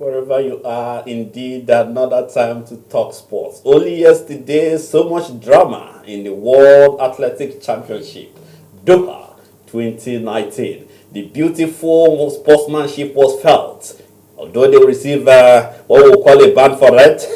Wherever you are, indeed, another time to talk sports. Only yesterday, so much drama in the World Athletic Championship, Doha 2019. The beautiful sportsmanship was felt, although they received what we call a ban for it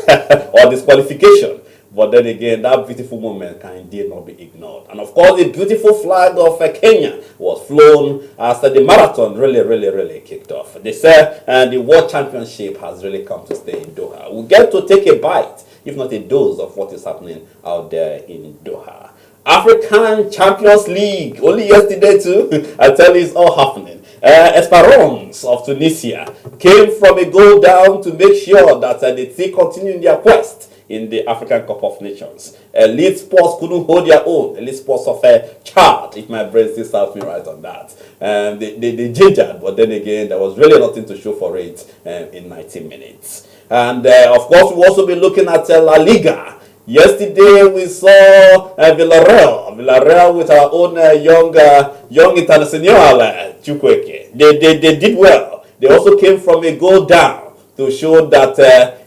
or disqualification. But then again, that beautiful moment can indeed not be ignored. And of course, the beautiful flag of Kenya was flown after the marathon really kicked off. They say the World Championship has really come to stay in Doha. We get to take a bite, if not a dose, of what is happening out there in Doha. African Champions League, only yesterday too, I tell you it's all happening. Esperance of Tunisia came from a goal down to make sure that they still continue in their quest in the African Cup of Nations. Elite Sports couldn't hold their own. Elite Sports of Chad, if my brain still serves me right on that. They gingered, but then again, there was really nothing to show for it in 90 minutes. And of course, we'll also be looking at La Liga. Yesterday, we saw Villarreal with our own young international, Chukwueke. They did well. They also came from a goal down to show that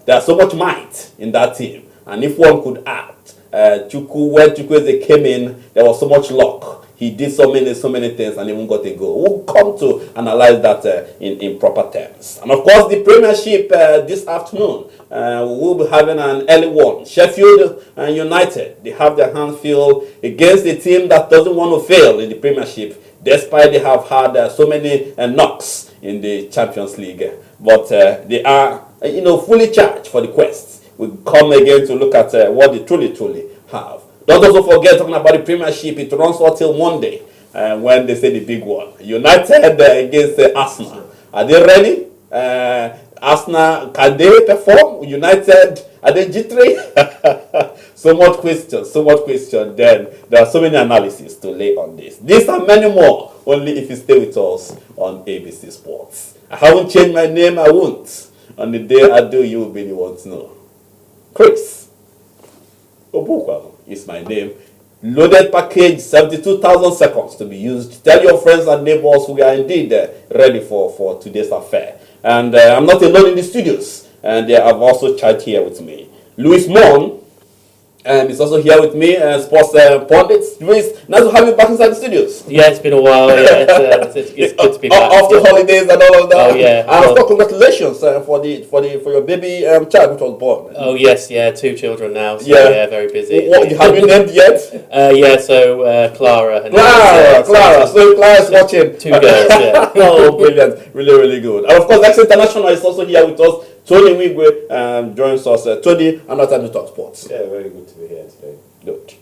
there's so much might in that team. And if one could add, when Chukwueze came in, there was so much luck. He did so many things and even got a goal. We'll come to analyze that in proper terms. And of course, the Premiership this afternoon, we'll be having an early one. Sheffield United, they have their hands filled against a team that doesn't want to fail in the Premiership, despite they have had so many knocks in the Champions League. But they are, fully charged for the quest. We come again to look at what they truly have. Don't also forget, talking about the Premiership, it runs until Monday when they say the big one. United against Arsenal. Are they ready? Arsenal, can they perform? United, are they jittery? So much question. Then there are so many analyses to lay on this. These and many more, only if you stay with us on ABC Sports. I haven't changed my name, I won't. On the day I do, you will be the one to know. Chris Obukwa is my name. Loaded package, 72,000 seconds to be used. Tell your friends and neighbors we are indeed ready for today's affair. And I'm not alone in the studios. And they have also chat here with me. Louis Mon is also here with me, sports pundit. Louis, nice to have you back inside the studios. Yeah, it's been a while. Yeah, it's good to be back. After holidays and all of that. Oh yeah. And of course, congratulations for your baby child which was born. Oh yes, yeah, 2 children now. So yeah, very busy. What have you named yet? Yeah, so Clara. And Clara. So Clara's watching. 2 girls. Yeah. Oh, brilliant! Really good. And of course, X International is also here with us. Tony Wigwe joins us. Tony, another time to talk sports. Yeah, very good to be here today. Good.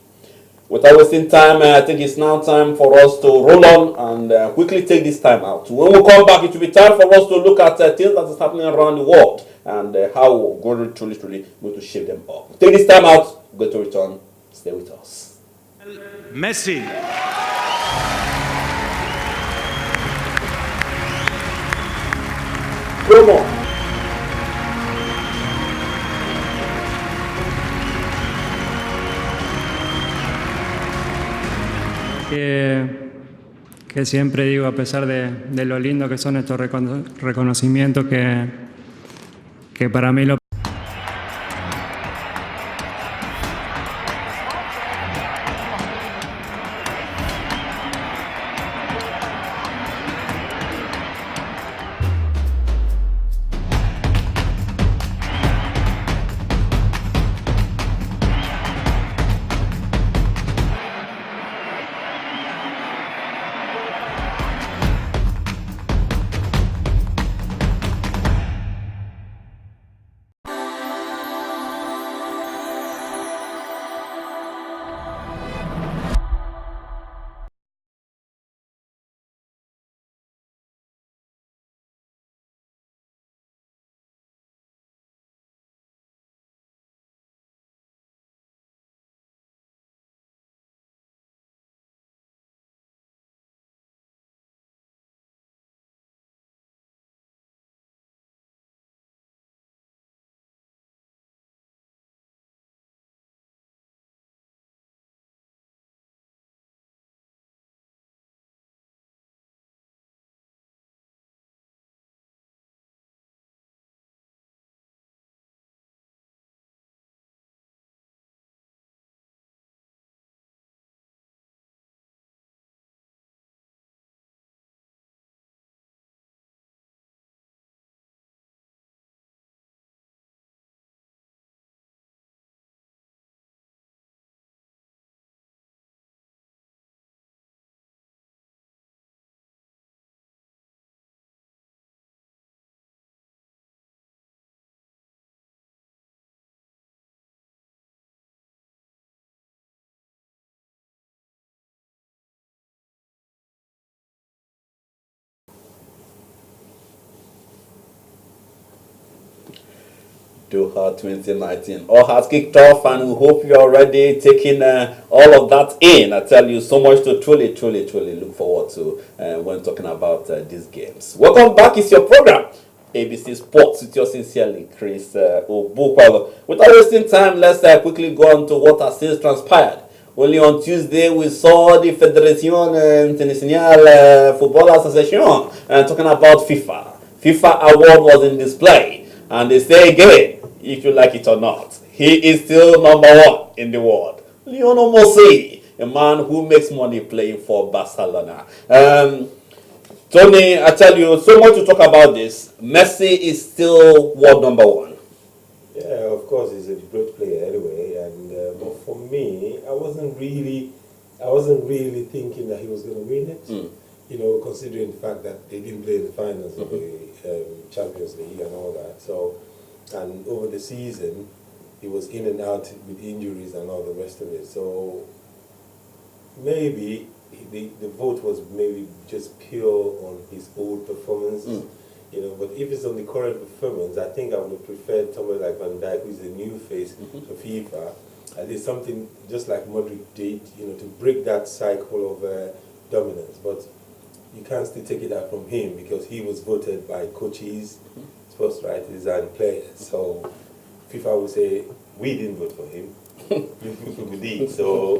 Without wasting time, I think it's now time for us to roll on and quickly take this time out. When we come back, it will be time for us to look at things that is happening around the world and how we're going to truly going to shape them up. Take this time out, go to return, stay with us. Messi. Promo. Que siempre digo, a pesar de lo lindo que son estos reconocimientos, que para mí lo Doha 2019. All has kicked off, and we hope you're already taking all of that in. I tell you, so much to truly look forward to when talking about these games. Welcome back. It's your program, ABC Sports, with your sincerely, Chris Obukwalo. Without wasting time, let's quickly go on to what has since transpired. Only on Tuesday, we saw the Federation Internationale Football Association talking about FIFA. FIFA award was in display, and they say again, if you like it or not, he is still number one in the world. Lionel Messi, a man who makes money playing for Barcelona. Tony, I tell you, so much to talk about this. Messi is still world number one. Yeah, of course, he's a great player anyway. And but for me, I wasn't really thinking that he was going to win it. You know, considering the fact that they didn't play the finals of the Champions League and all that. So, and over the season, he was in and out with injuries and all the rest of it. So maybe the vote was maybe just pure on his old performance. You know, but if it's on the current performance, I think I would have preferred somebody like Van Dijk, who's the new face for FIFA. At least something just like Modric did, you know, to break that cycle of dominance. But you can't still take it out from him because he was voted by coaches, sports writers, and players. So FIFA will say, we didn't vote for him. You people did. So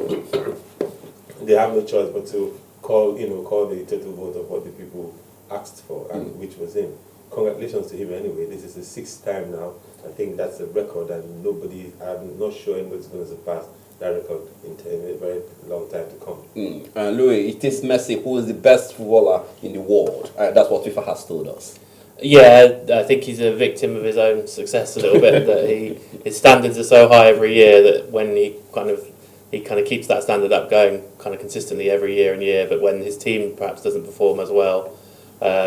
they have no choice but to call the total vote of what the people asked for, and which was him. Congratulations to him anyway. This is the 6th time now. I think that's a record, and I'm not sure anybody's going to surpass that record in a very long time to come. Louis, it is Messi who is the best footballer in the world. That's what FIFA has told us. Yeah, I think he's a victim of his own success a little bit. That his standards are so high every year that when he kind of keeps that standard up going kind of consistently every year and year. But when his team perhaps doesn't perform as well,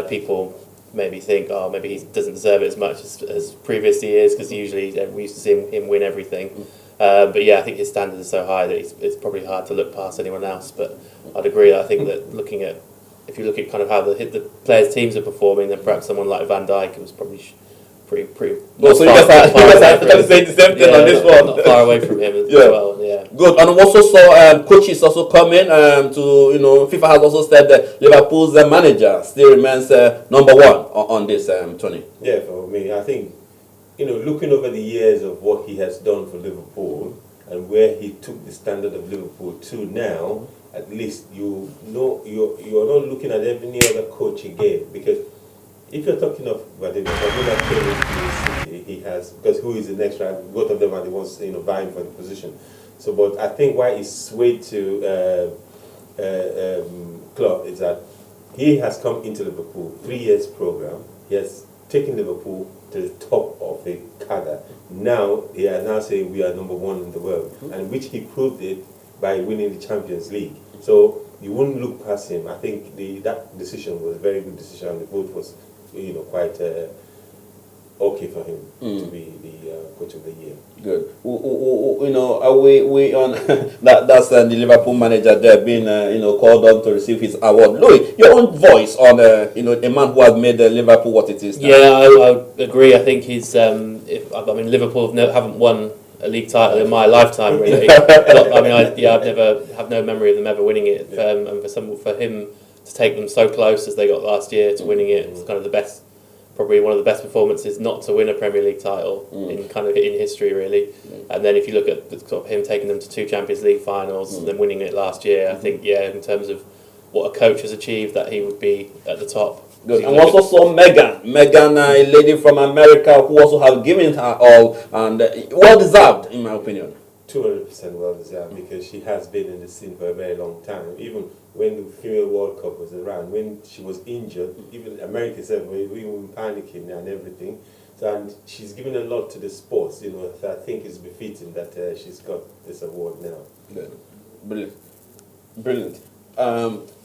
people maybe think, oh, maybe he doesn't deserve it as much as previous years, because usually we used to see him win everything. But yeah, I think his standards are so high that it's probably hard to look past anyone else. But I'd agree. I think that if you look at kind of how the players' teams are performing, then perhaps someone like Van Dijk was probably pretty. Well, so you guys have to say the same thing on this one. Not far away from him as well. Yeah. Good. And we also saw coaches also come in to, FIFA has also said that Liverpool's manager still remains number one on this, Tony. Yeah, for me, I think, looking over the years of what he has done for Liverpool and where he took the standard of Liverpool to now, at least you're not looking at any other coach again, because if you're talking of Guardiola came into City, he has, because who is the next right? Both of them are the ones vying for the position. So, but I think why he's swayed to Klopp is that he has come into Liverpool 3 years program. He has taken Liverpool to the top of the cadre. Now they are now saying we are number one in the world, and which he proved it by winning the Champions League. So you wouldn't look past him. I think that decision was a very good decision, and the vote was quite okay for him to be the coach of the year. Good. We on that's the Liverpool manager there being called on to receive his award. Louis, your own voice on a man who has made Liverpool what it is now. Yeah, I agree. I think he's. Liverpool haven't won a league title in my lifetime, really. I have no memory of them ever winning it. And for him to take them so close as they got last year to winning it, it's kind of probably one of the best performances not to win a Premier League title in history, really. And then if you look at him taking them to 2 Champions League finals and then winning it last year, I think in terms of what a coach has achieved, that he would be at the top. Good. And we also saw Megan, a lady from America who also has given her all, and well deserved, in my opinion. 200% well deserved, because she has been in the scene for a very long time. Even when the female World Cup was around, when she was injured, even America said we were panicking and everything. So, and she's given a lot to the sports. So I think it's befitting that she's got this award now. Good. Brilliant.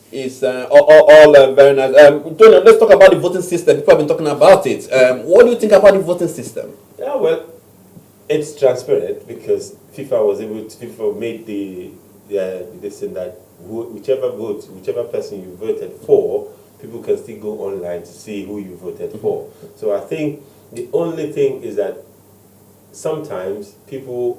It's all very nice. Tony, let's talk about the voting system. People have been talking about it. What do you think about the voting system? Yeah, well, it's transparent, because FIFA made the decision that whichever person you voted for, people can still go online to see who you voted for. So I think the only thing is that sometimes people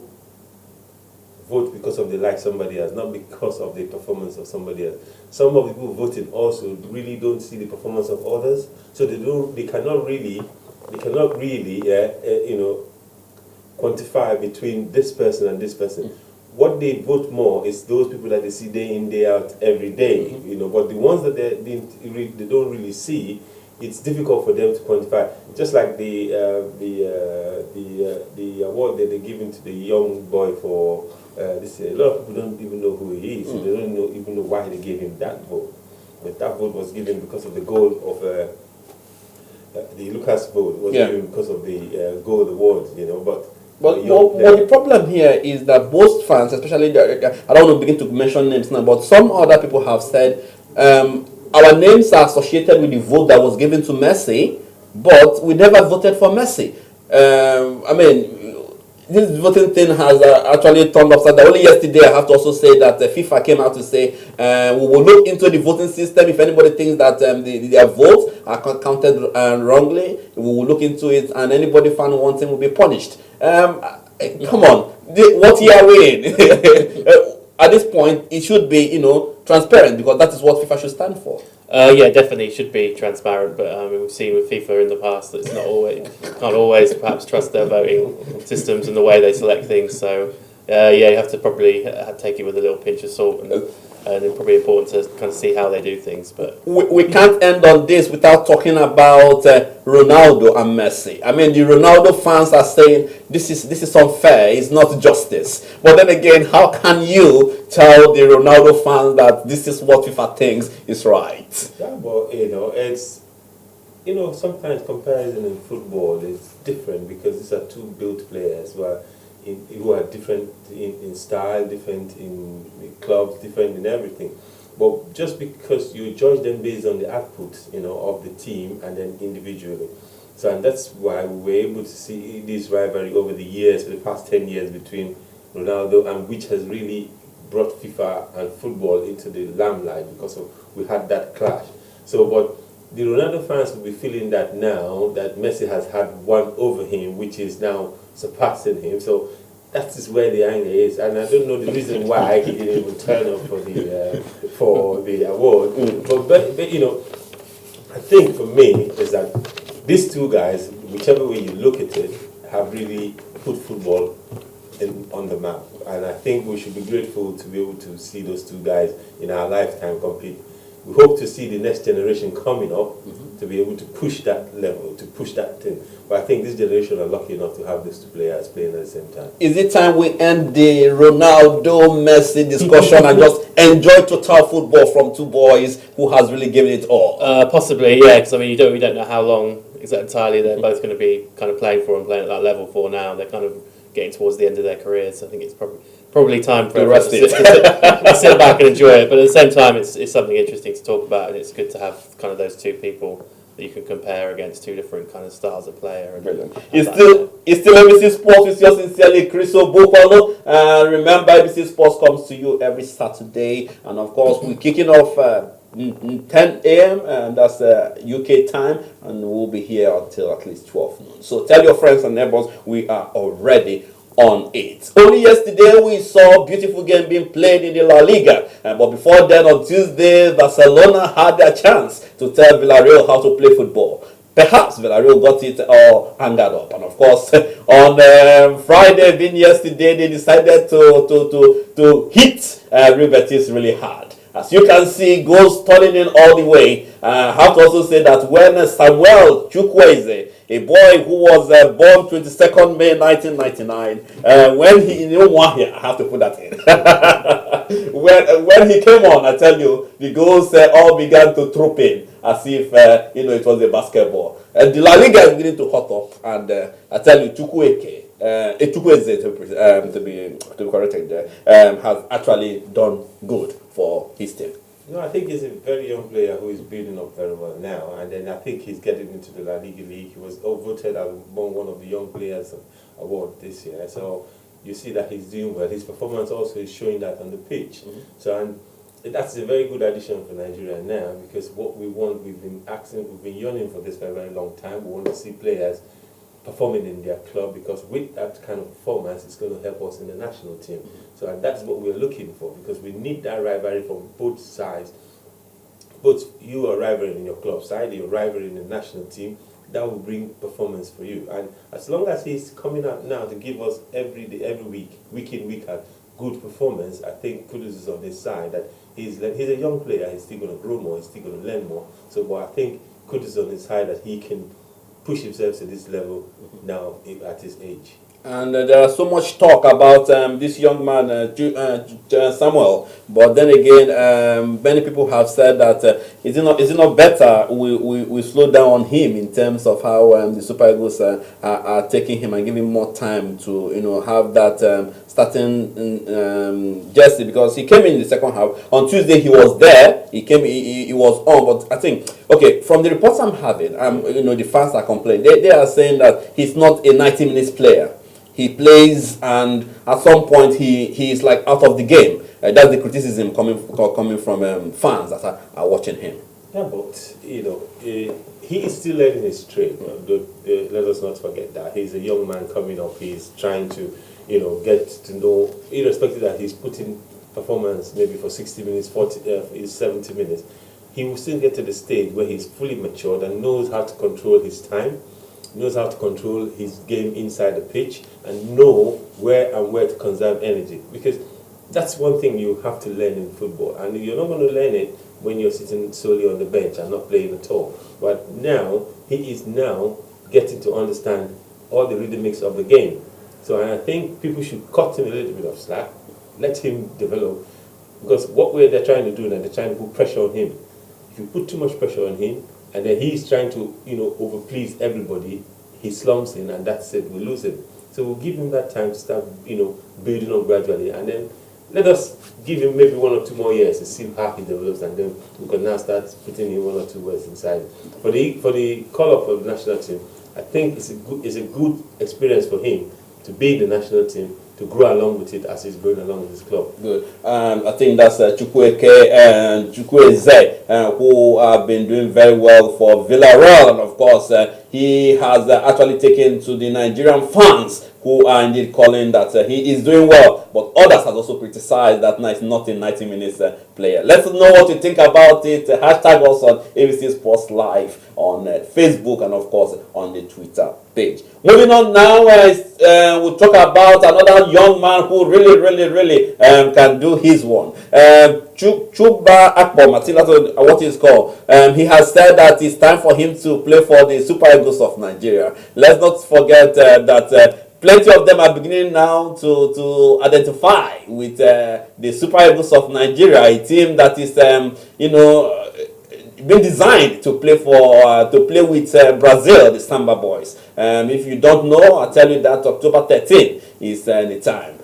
vote because of they like somebody else, not because of the performance of somebody else. Some of the people voting also really don't see the performance of others, so they cannot really, quantify between this person and this person. What they vote more is those people that they see day in, day out, every day, But the ones that they don't really see, it's difficult for them to quantify. Just like the award that they're giving to the young boy for this year. A lot of people don't even know who he is. They don't even know why they gave him that vote. But that vote was given because of the goal of the Lucas vote was given because of the gold award, But the problem here is that most fans, especially I don't want to begin to mention names now, but some other people have said our names are associated with the vote that was given to Messi, but we never voted for Messi. This voting thing has actually turned upside down. Only yesterday, I have to also say that FIFA came out to say we will look into the voting system. If anybody thinks that their votes are counted wrongly, we will look into it, and anybody found wanting will be punished. Come on, what year are we in? At this point, it should be transparent, because that is what FIFA should stand for. Yeah, definitely should be transparent, but we've seen with FIFA in the past that it's not always, can't always perhaps trust their voting systems and the way they select things. So you have to probably take it with a little pinch of salt, and it's probably important to kind of see how they do things. But we can't end on this without talking about Ronaldo and Messi. I mean, the Ronaldo fans are saying this is unfair, it's not justice. But then again, how can you tell the Ronaldo fans that this is what FIFA thinks is right? Yeah, but it's sometimes comparison in football is different because these are two built players who are different in style, different in clubs, different in everything. But just because you judge them based on the output, of the team and then individually. So, and that's why we were able to see this rivalry over the years, for the past 10 years, between Ronaldo, and which has really brought FIFA and football into the limelight because we had that clash. So, but the Ronaldo fans will be feeling that now that Messi has had one over him, which is now surpassing him. So that is where the anger is, and I don't know the reason why he didn't even turn up for the award. But I think for me is that these two guys, whichever way you look at it, have really put football on the map, and I think we should be grateful to be able to see those two guys in our lifetime compete. We hope to see the next generation coming up to be able to push that level, to push that thing. But I think this generation are lucky enough to have these two players playing at the same time. Is it time we end the Ronaldo Messi discussion and just enjoy total football from two boys who has really given it all? Possibly, yeah. Because we don't know how long entirely they're both going to be kind of playing for and playing at that level for now. They're kind of getting towards the end of their careers. I think it's probably time for everyone to sit back and enjoy it. But at the same time, it's something interesting to talk about, and it's good to have kind of those two people that you can compare against two different kind of styles of player. And brilliant. It's still ABC Sports with yours sincerely, Chris Obopolo. Remember, ABC Sports comes to you every Saturday, and of course we're kicking off 10 a.m. and that's UK time, and we'll be here until at least 12 noon. So tell your friends and neighbors we are already on it. Only yesterday we saw a beautiful game being played in the La Liga, but before then on Tuesday Barcelona had their chance to tell Villarreal how to play football. Perhaps Villarreal got it all angered up, and of course on Friday, being yesterday, they decided to hit Real Betis really hard. As you can see, goals turning in all the way. I have to also say that when Samuel Chukwueze, a boy who was born 22nd May 1999, when he I have to put that in. when he came on, I tell you, the goals all began to troop in as if it was a basketball. The La Liga is beginning to hot up, and I tell you, Chukwueze, to be corrected, has actually done good for his team. No, I think he's a very young player who is building up very well now, and then I think he's getting into the La Liga League. He was voted as one of the young players award this year, so you see that he's doing well. His performance also is showing that on the pitch. So, and that's a very good addition for Nigeria now, because what we want, we've been yearning for this for a very long time. We want to see players performing in their club, because with that kind of performance, it's going to help us in the national team. So and that's what we're looking for, because we need that rivalry from both sides. Both you are rivaling in your club side, you're rivaling in the national team. That will bring performance for you. And as long as he's coming out now to give us every day, every week in, week out, good performance, I think kudos is on his side. That he's a young player, he's still going to grow more, he's still going to learn more. So, but I think kudos on his side that he can push himself to this level now at his age. And there is so much talk about this young man, Samuel. But then again, many people have said that is it not better we slow down on him in terms of how the Super Eagles are taking him and giving him more time to have that starting jersey, because he came in the second half. On Tuesday he was there. He was on. But I think, okay, from the reports I'm having, the fans are complaining. They are saying that he's not a 90 minutes player. He plays, and at some point he is like out of the game. That's the criticism coming from fans that are watching him. Yeah, but he is still learning his trade. Let us not forget that he's a young man coming up. He's trying to, get to know, irrespective that he's putting performance maybe for 60 minutes, 70 minutes. He will still get to the stage where he's fully matured and knows how to control his time, knows how to control his game inside the pitch, and know where to conserve energy. Because that's one thing you have to learn in football, and you're not going to learn it when you're sitting solely on the bench and not playing at all. But now he is now getting to understand all the rhythmics of the game. So I think people should cut him a little bit of slack, let him develop, because what they're trying to do now, they're trying to put pressure on him. If you put too much pressure on him, and then he's trying to, overplease everybody, he slumps in, and that's it, we lose him. So we'll give him that time to start, building up gradually, and then let us give him maybe 1 or 2 more years to see how he develops, and then we can now start putting in 1 or 2 words inside. For the call-up of the national team, I think it's a good experience for him to be in the national team, to grow along with it as he's going along with his club. Good. I think that's Chukwueze and Chukwueze, who have been doing very well for Villarreal, and of course he has actually taken to the Nigerian fans, who are indeed calling that he is doing well, but others have also criticized that he's not a 90 minutes player. Let us know what you think about it. Hashtag us on ABC Sports Live on Facebook, and of course on the Twitter page. Moving on now, we'll talk about another young man who really can do his one. Chuba Akpom, I think that's what he's called. He has said that it's time for him to play for the Super Eagles of Nigeria. Let's not forget that plenty of them are beginning now to identify with the Super Eagles of Nigeria, a team that is been designed to play with Brazil, the Samba Boys. If you don't know, I'll tell you that October 13 is the time.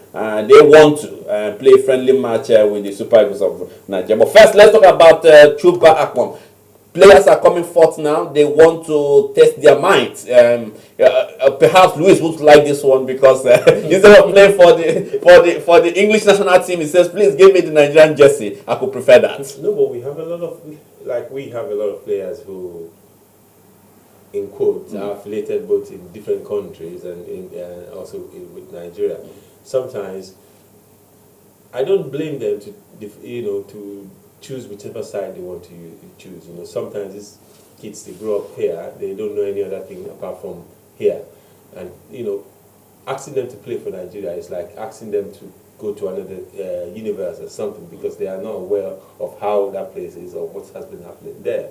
They want to play a friendly match with the Super Eagles of Nigeria. But first, let's talk about Chuba Akpom. Players are coming forth now. They want to test their minds. Perhaps Luis would like this one, because instead of playing for the English national team, he says, "Please give me the Nigerian jersey. I could prefer that." No, but we have a lot of players who, in quotes, are affiliated both in different countries and also with Nigeria. Sometimes I don't blame them to choose whichever side they want to choose. Sometimes these kids, they grow up here, they don't know any other thing apart from here, and asking them to play for Nigeria is like asking them to go to another universe or something, because they are not aware of how that place is or what has been happening there.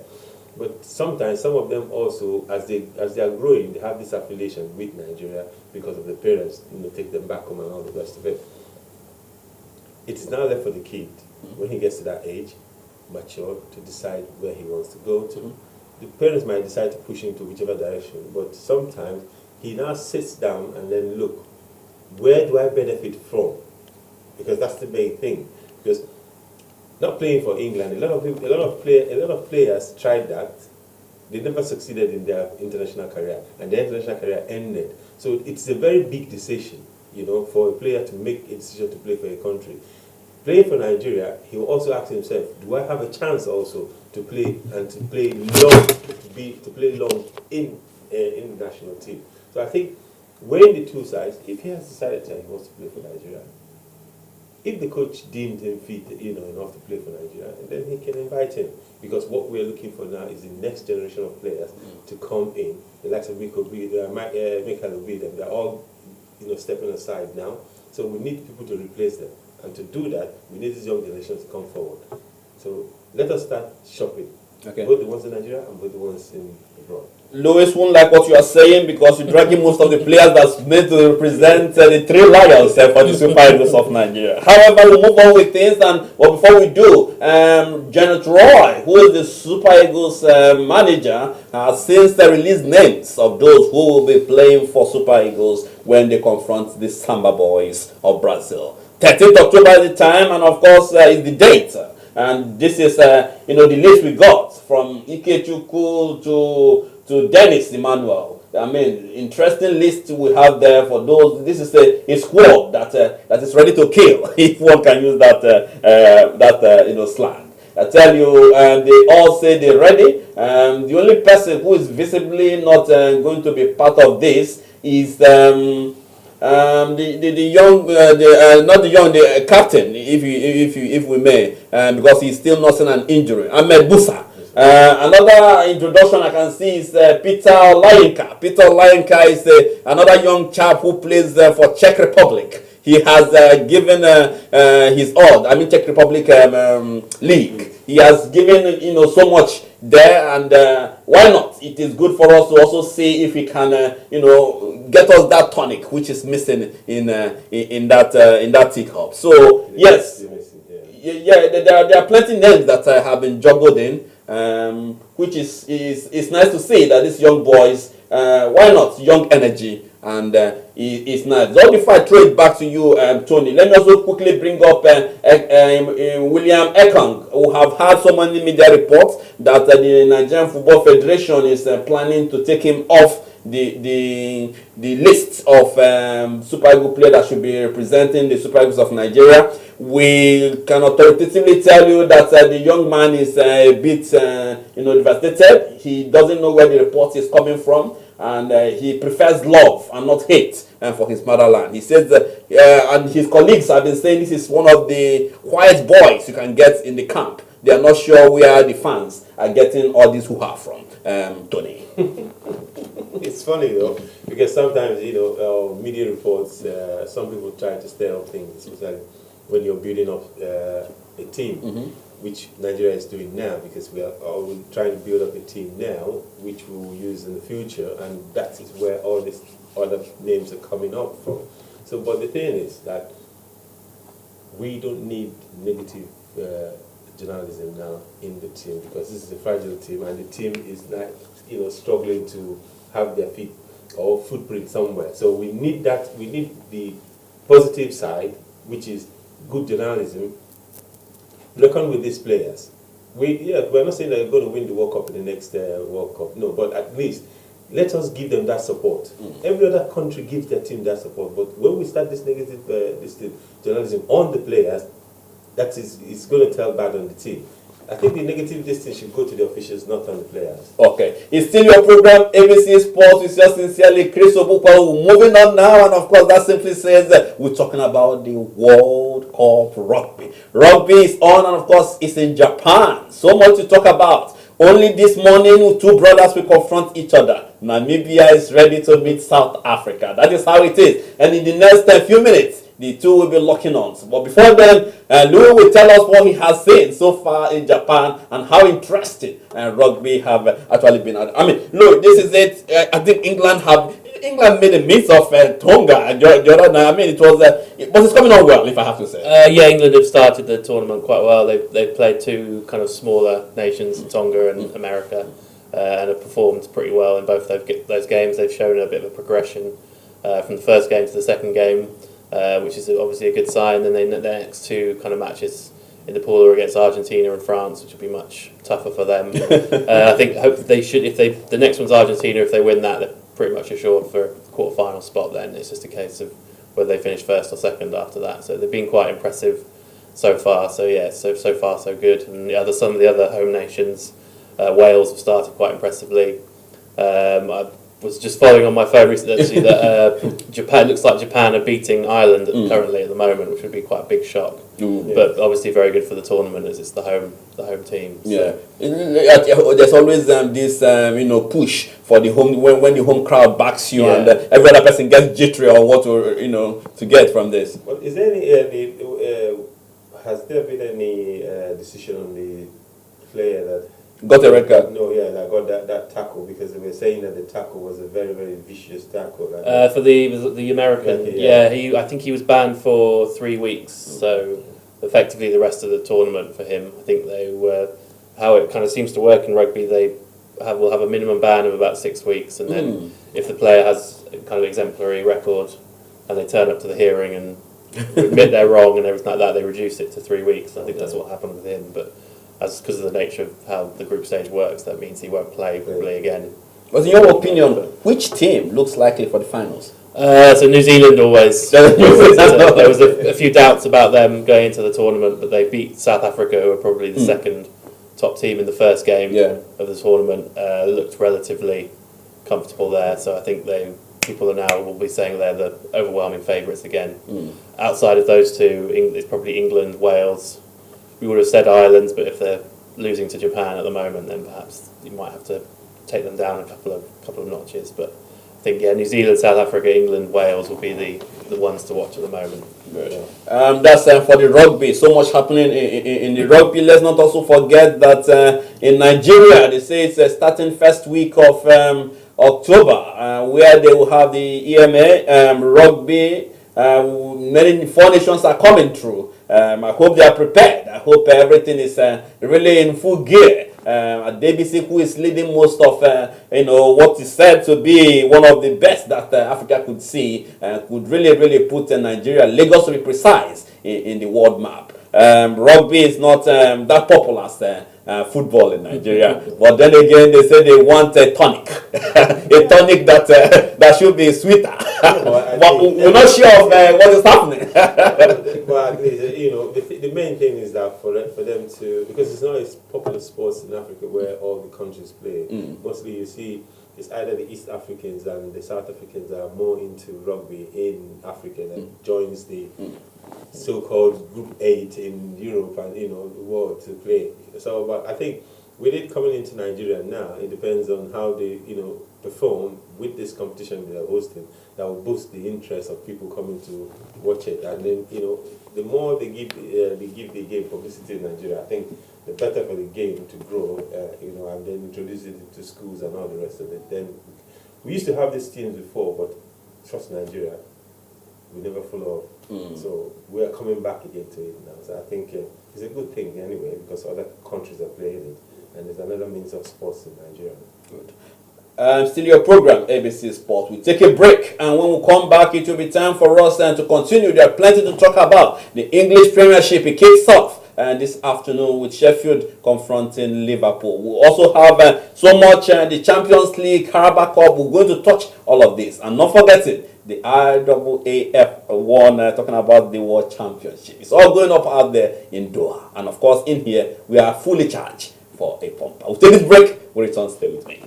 But sometimes some of them also, as they are growing, they have this affiliation with Nigeria because of the parents, take them back home and all the rest of it. It is now left for the kid, when he gets to that age, mature, to decide where he wants to go to. The parents might decide to push him to whichever direction, but sometimes he now sits down and then look, where do I benefit from? Because that's the main thing. Because not playing for England, a lot of players tried that. They never succeeded in their international career, and their international career ended. So it's a very big decision, for a player to make a decision to play for a country. Playing for Nigeria, he will also ask himself, do I have a chance also to play and to play long in the national team? So I think weighing the two sides, if he has decided that he wants to play for Nigeria, if the coach deemed him fit, enough to play for Nigeria, then he can invite him. Because what we're looking for now is the next generation of players to come in. The likes of Michael Obi, they're all, stepping aside now. So we need people to replace them. And to do that, we need this young generation to come forward. So let us start shopping. Okay. Both the ones in Nigeria and both the ones in abroad. Lewis won't like what you are saying because you're dragging most of the players that's made to represent the three lions for the Super Eagles of Nigeria. However, we'll move on with things, and before we do, Janet Roy, who is the Super Eagles manager, has since released names of those who will be playing for Super Eagles when they confront the Samba Boys of Brazil. 13th October is the time, and of course is the date. And this is, the list we got from Ikechukwu to Dennis Emmanuel. I mean, interesting list we have there for those. This is a squad that is ready to kill, if one can use that slang. I tell you, they all say they're ready. The only person who is visibly not going to be part of this is the captain, if we may, because he's still nursing an injury. Ahmed Busa. Another introduction I can see is Peter Olayinka. Peter Olayinka is another young chap who plays for Czech Republic. He has given his all. Czech Republic league. He has given so much there, and why not? It is good for us to also see if he can get us that tonic which is missing in that teacup. So yes, there are plenty names that have been juggled in. Which is nice to see that these young boys, why not, young energy, and it's nice. So before I throw it back to you, Tony, let me also quickly bring up William Ekong, who have had so many media reports that the Nigerian Football Federation is planning to take him off the list of Super Eagles players that should be representing the Super Eagles of Nigeria. We can authoritatively tell you that the young man is a bit devastated. He doesn't know where the report is coming from, and he prefers love and not hate for his motherland. He says that, and his colleagues have been saying this is one of the quiet boys you can get in the camp. They are not sure where the fans are getting all this hoo-ha from. Tony. It's funny though, because sometimes media reports, some people try to stir up things, especially when you're building up a team, which Nigeria is doing now, because we are trying to build up a team now, which we will use in the future, and that is where all these other names are coming up from. So, but the thing is that we don't need negative journalism now in the team, because this is a fragile team, and the team is not, struggling to have their feet or footprint somewhere. So we need that. We need the positive side, which is good journalism. Reckon with these players. We're not saying that they're going to win the World Cup in the next World Cup. No, but at least let us give them that support. Every other country gives their team that support. But when we start this negative journalism on the players, that is, it's going to tell bad on the team. I think the negative distance should go to the officials, not on the players. Okay. It's still your program, ABC Sports, with yours sincerely, Chris Obukwa. Moving on now, and of course, that simply says we're talking about the World Cup Rugby. Rugby is on, and of course, it's in Japan. So much to talk about. Only this morning, two brothers will confront each other. Namibia is ready to meet South Africa. That is how it is. And in the next few minutes, the two will be locking on. But before then, Louis will tell us what he has seen so far in Japan and how interesting rugby have actually been. I mean, look, this is it. I think England made a miss of Tonga the other night. I mean, it was, but it's coming on well, if I have to say. England have started the tournament quite well. They've played two kind of smaller nations, Tonga and America, and have performed pretty well in both those games. They've shown a bit of a progression from the first game to the second game. Which is obviously a good sign. Then the next two kind of matches in the pool are against Argentina and France, which will be much tougher for them. I think they should. If the next one's Argentina, if they win that, they're pretty much assured for a quarter-final spot. Then it's just a case of whether they finish first or second after that. So they've been quite impressive so far. So yeah, so far so good. And some of the other home nations, Wales have started quite impressively. was just following on my phone recently actually that Japan looks like Japan are beating Ireland currently at the moment, which would be quite a big shock. But obviously very good for the tournament as it's the home team. So. Yeah, there's always this push for the home when the home crowd backs you and every other person gets jittery on what to get from this. Well, is there any has there been any decision on the player that got a red card? No, yeah, that got that tackle, because they were saying that the tackle was a very, very vicious tackle. For the American, I think he was banned for 3 weeks, so effectively the rest of the tournament for him. I think they were, how it kind of seems to work in rugby, will have a minimum ban of about 6 weeks, and then if the player has a kind of exemplary record and they turn up to the hearing and admit they're wrong and everything like that, they reduce it to 3 weeks. I think that's what happened with him, but because of the nature of how the group stage works, that means he won't play probably again. But in your opinion, which team looks likely for the finals? So New Zealand always. There was a few doubts about them going into the tournament, but they beat South Africa, who were probably the second top team in the first game of the tournament. Looked relatively comfortable there, so I think people are now will be saying they're the overwhelming favourites again. Outside of those two, it's probably England, Wales. We would have said Ireland, but if they're losing to Japan at the moment, then perhaps you might have to take them down a couple of notches. But I think New Zealand, South Africa, England, Wales will be the ones to watch at the moment. That's for the rugby. So much happening in the rugby. Let's not also forget that in Nigeria, they say it's starting first week of October, where they will have the EMA rugby. Many 4 nations are coming through. I hope they are prepared. I hope everything is really in full gear. DBC, who is leading most of what is said to be one of the best that Africa could see, could really put Nigeria, Lagos to be precise, in the world map. Rugby is not that popular as football in Nigeria, but then again they say they want a tonic, a tonic that should be sweeter. But we're not sure of what is happening. But the main thing is that for them to, because it's not as popular sports in Africa where all the countries play. Mostly you see it's either the East Africans and the South Africans are more into rugby in Africa that joins the so-called Group 8 in Europe and the world to play. So, but I think with it coming into Nigeria now, it depends on how they perform with this competition they are hosting. That will boost the interest of people coming to watch it, and then the more they give the game publicity in Nigeria, I think the better for the game to grow. And then introduce it into schools and all the rest of it. Then we used to have these teams before, but trust Nigeria, we never follow up. So we are coming back again to it now. So I think it's a good thing anyway, because other countries are playing it, and there's another means of sports in Nigeria. Good. Still your program, ABC Sport. We take a break, and when we come back, it will be time for us to continue. There are plenty to talk about. The English Premiership, it kicks off this afternoon with Sheffield confronting Liverpool. We'll also have so much the Champions League, Carabao Cup. We're going to touch all of this, and not forgetting the IAAF one, talking about the World Championship. It's all going up out there in Doha, and of course in here we are fully charged for a pump. We'll take this break. We'll return. Stay with me.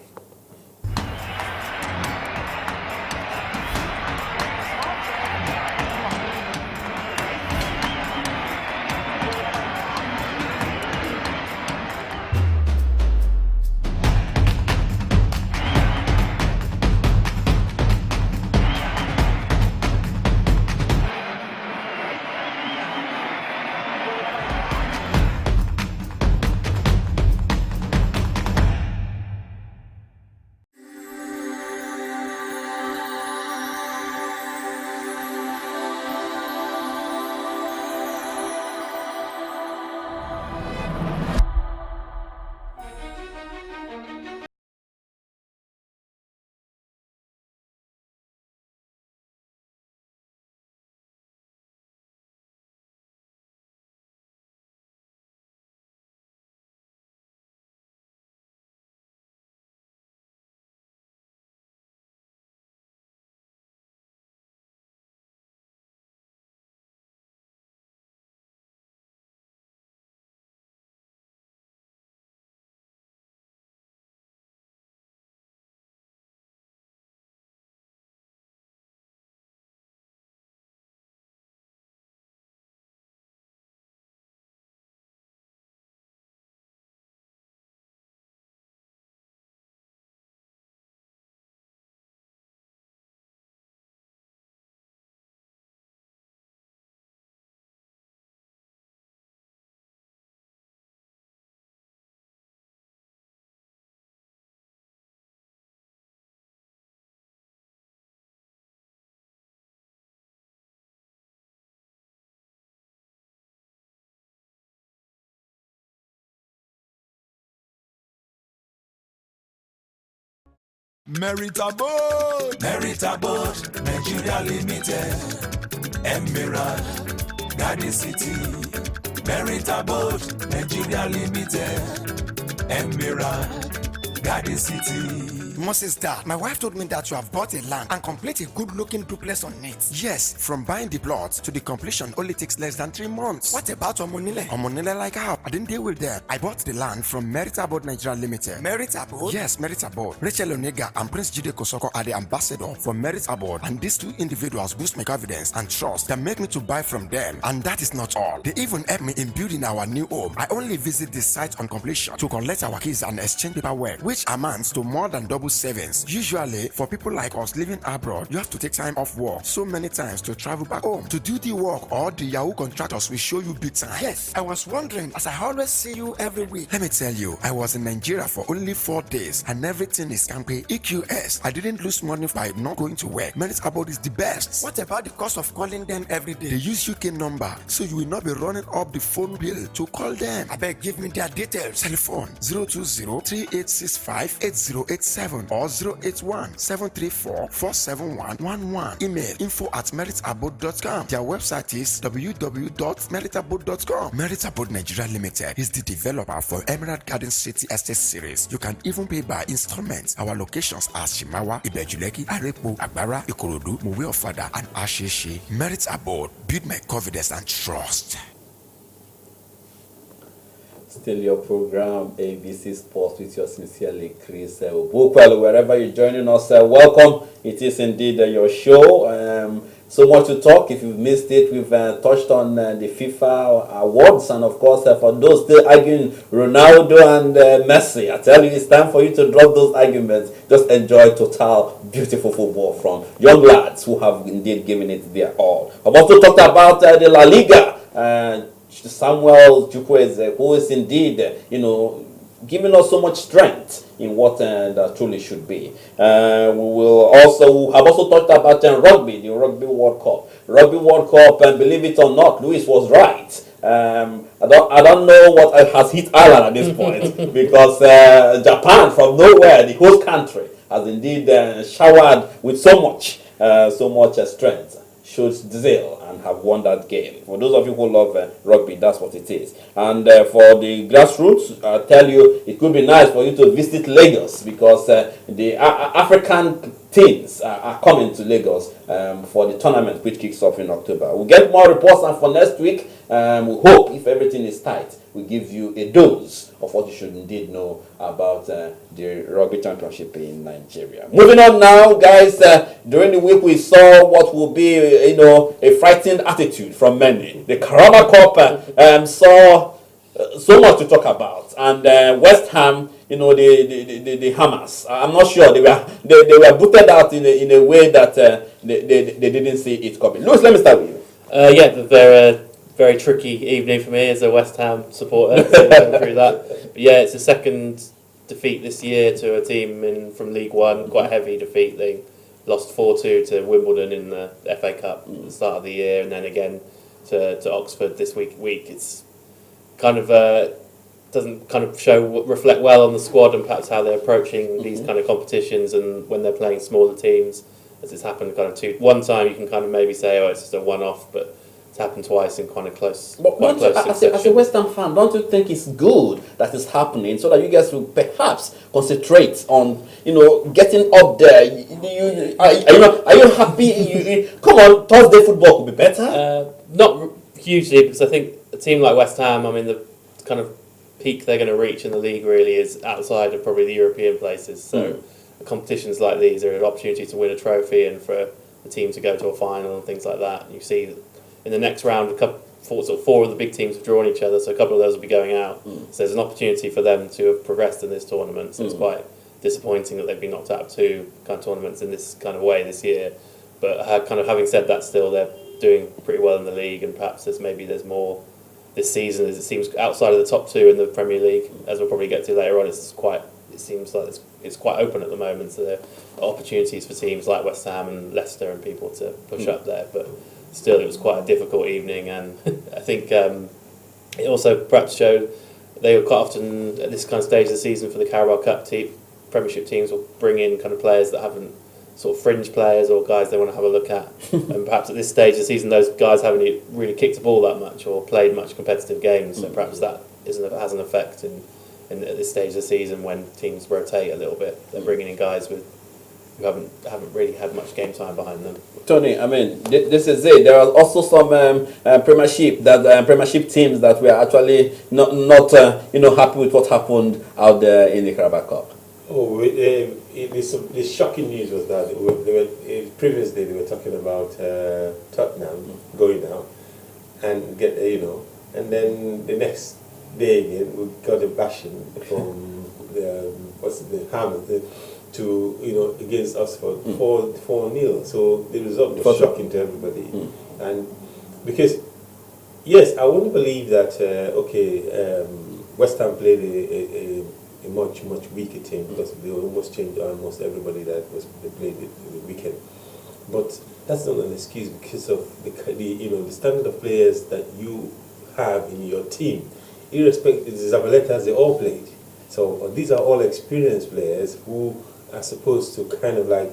Meritable, Nigeria Limited, Emerald, Garden City. Meritable, Nigeria Limited, Emerald, Garden City. Moses, Dad, my wife told me that you have bought a land and complete a good-looking duplex on it. Yes, from buying the plot to the completion only takes less than 3 months. What about Omonile? Omonile like how? I didn't deal with them. I bought the land from Meritable Nigeria Limited. Meritable? Yes, Meritable. Rachel Onega and Prince Jide Kosoko are the ambassador for Meritable, and these two individuals boost my confidence and trust that make me to buy from them. And that is not all. They even help me in building our new home. I only visit the site on completion to collect our keys and exchange paperwork, which amounts to more than double savings. Usually, for people like us living abroad, you have to take time off work so many times to travel back home to do the work, or the Yahoo contractors will show you big time. Yes, I was wondering, as I always see you every week. Let me tell you, I was in Nigeria for only 4 days and everything is campaign EQS. I didn't lose money by not going to work. Merit Abode is the best. What about the cost of calling them every day? They use UK number, so you will not be running up the phone bill to call them. I beg, give me their details. Telephone 020-3865-8087 or 081-734-47111. Email info@meritabode.com. Their website is www.meritabode.com. Merit Abode Nigeria Limited is the developer for Emerald Garden City Estate Series. You can even pay by installments. Our locations are Shimawa, Ibejuleki, Arepo, Agbara, Ikorodu, Muwe Ofada, and Asheshe. Merit Abode, build my confidence and trust. Still your program, ABC Sports, with your sincerely Chris Obukwelu. Wherever you're joining us, welcome. It is indeed your show. So much to talk. If you've missed it, we've touched on the FIFA awards, and of course, for those still arguing Ronaldo and Messi, I tell you, it's time for you to drop those arguments. Just enjoy total, beautiful football from young lads who have indeed given it their all. I've also talked about the La Liga. Samuel Chukwueze, who is indeed, giving us so much strength in what that truly should be. We will also have touched about rugby, the Rugby World Cup. Rugby World Cup, and believe it or not, Luis was right. I don't know what has hit Ireland at this point because Japan, from nowhere, the host country, has indeed showered with so much strength, showed zeal, and have won that game. For those of you who love rugby, that's what it is. And for the grassroots, I tell you, it could be nice for you to visit Lagos because the African teams are coming to Lagos for the tournament, which kicks off in October. We'll get more reports, and for next week, we hope, if everything is tight, we give you a dose of what you should indeed know about the Rugby Championship in Nigeria. Moving on now, guys, during the week we saw what will be, a frightened attitude from many. The Carabao Cup saw so much to talk about, and West Ham, the Hammers. I'm not sure they were booted out in a way that they didn't see it coming. Louis, let me start with you. They're very tricky evening for me as a West Ham supporter going through that. But yeah, it's a second defeat this year to a team from League One, quite a heavy defeat. They lost 4-2 to Wimbledon in the FA Cup at the start of the year, and then again to Oxford this week. It's kind of doesn't kind of reflect well on the squad and perhaps how they're approaching these kind of competitions, and when they're playing smaller teams, as it's happened one time you can kind of maybe say, oh, it's just a one-off, but it's happened twice in kind of close succession. As a West Ham fan, don't you think it's good that it's happening so that you guys will perhaps concentrate on, getting up there? Are you happy? Come on, Thursday football could be better. Not hugely, because I think a team like West Ham, the kind of peak they're going to reach in the league really is outside of probably the European places. So competitions like these are an opportunity to win a trophy and for the team to go to a final and things like that. And you see in the next round, four of the big teams have drawn each other, so a couple of those will be going out. So there's an opportunity for them to have progressed in this tournament. So it's quite disappointing that they've been knocked out of 2 kind of tournaments in this kind of way this year. But kind of having said that, still they're doing pretty well in the league, and perhaps there's more this season, as it seems, outside of the top 2 in the Premier League. As we'll probably get to later on, it seems like it's quite open at the moment. So there are opportunities for teams like West Ham and Leicester and people to push up there, but still, it was quite a difficult evening, and I think it also perhaps showed they were quite often at this kind of stage of the season for the Carabao Cup Premiership teams will bring in kind of players that haven't, sort of fringe players or guys they want to have a look at. And perhaps at this stage of the season, those guys haven't really kicked a ball that much or played much competitive games. So perhaps that has an effect in at this stage of the season when teams rotate a little bit. They're bringing in guys who haven't really had much game time behind them. Tony, I mean, this is it. There are also some Premiership teams that were actually not happy with what happened out there in the Carabao Cup. Oh, the shocking news was that previously they were talking about Tottenham going down and and then the next day again we got a bashing from the Hammers to against Oxford 4-0. So the result was shocking to everybody, and because yes, I wouldn't believe that West Ham played a much weaker team because they almost changed almost everybody they played the weekend. But that's not an excuse because of the standard of players that you have in your team. Irrespective, the Zabaletas, they all played. So these are all experienced players who are supposed to kind of like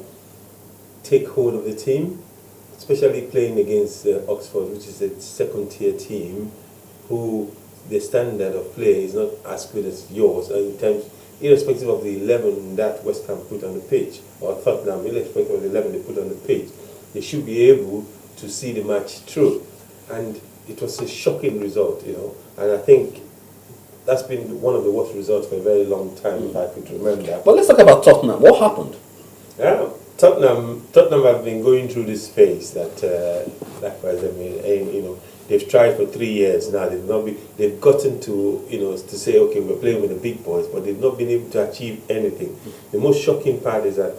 take hold of the team, especially playing against Oxford, which is a second-tier team, who the standard of play is not as good as yours, in terms, irrespective of the 11 that West Ham put on the pitch, or Tottenham, irrespective of the 11 they put on the pitch, they should be able to see the match through. And it was a shocking result, and I think that's been one of the worst results for a very long time, if I could remember. But let's talk about Tottenham. What happened? Yeah, Tottenham have been going through this phase that, they've tried for 3 years now. They've gotten to to say, okay, we're playing with the big boys, but they've not been able to achieve anything. The most shocking part is that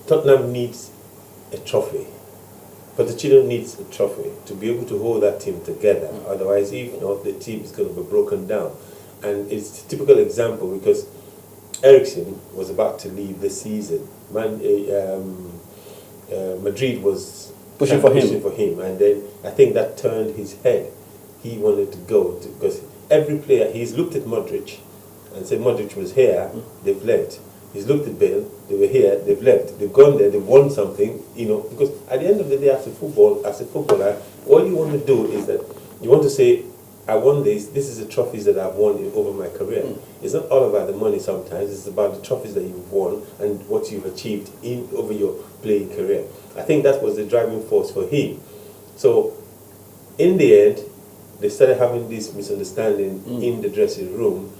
Tottenham needs a trophy. Pochettino needs a trophy to be able to hold that team together. Otherwise, if not, the team is going to be broken down. And it's a typical example because Eriksen was about to leave the season. Madrid was pushing for him, and then I think that turned his head. He wanted to go because every player, he's looked at Modric and said Modric was here, they've left. He's looked at Bale, they were here, they've left. They've gone there, they've won something, because at the end of the day, as a footballer, all you want to do is that you want to say, I won this is the trophies that I've won over my career. It's not all about the money sometimes, it's about the trophies that you've won and what you've achieved over your playing career. I think that was the driving force for him. So, in the end, they started having this misunderstanding in the dressing room.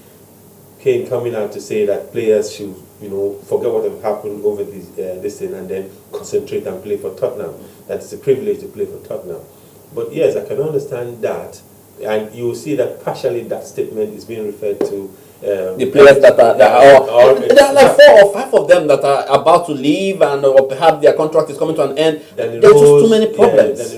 Kane coming out to say that players should, forget what have happened over this thing and then concentrate and play for Tottenham. That it's a privilege to play for Tottenham. But yes, I can understand that, and you will see that partially that statement is being referred to the players that are there are like 4 or 5 of them that are about to leave, and or perhaps their contract is coming to an end. There's just too many problems.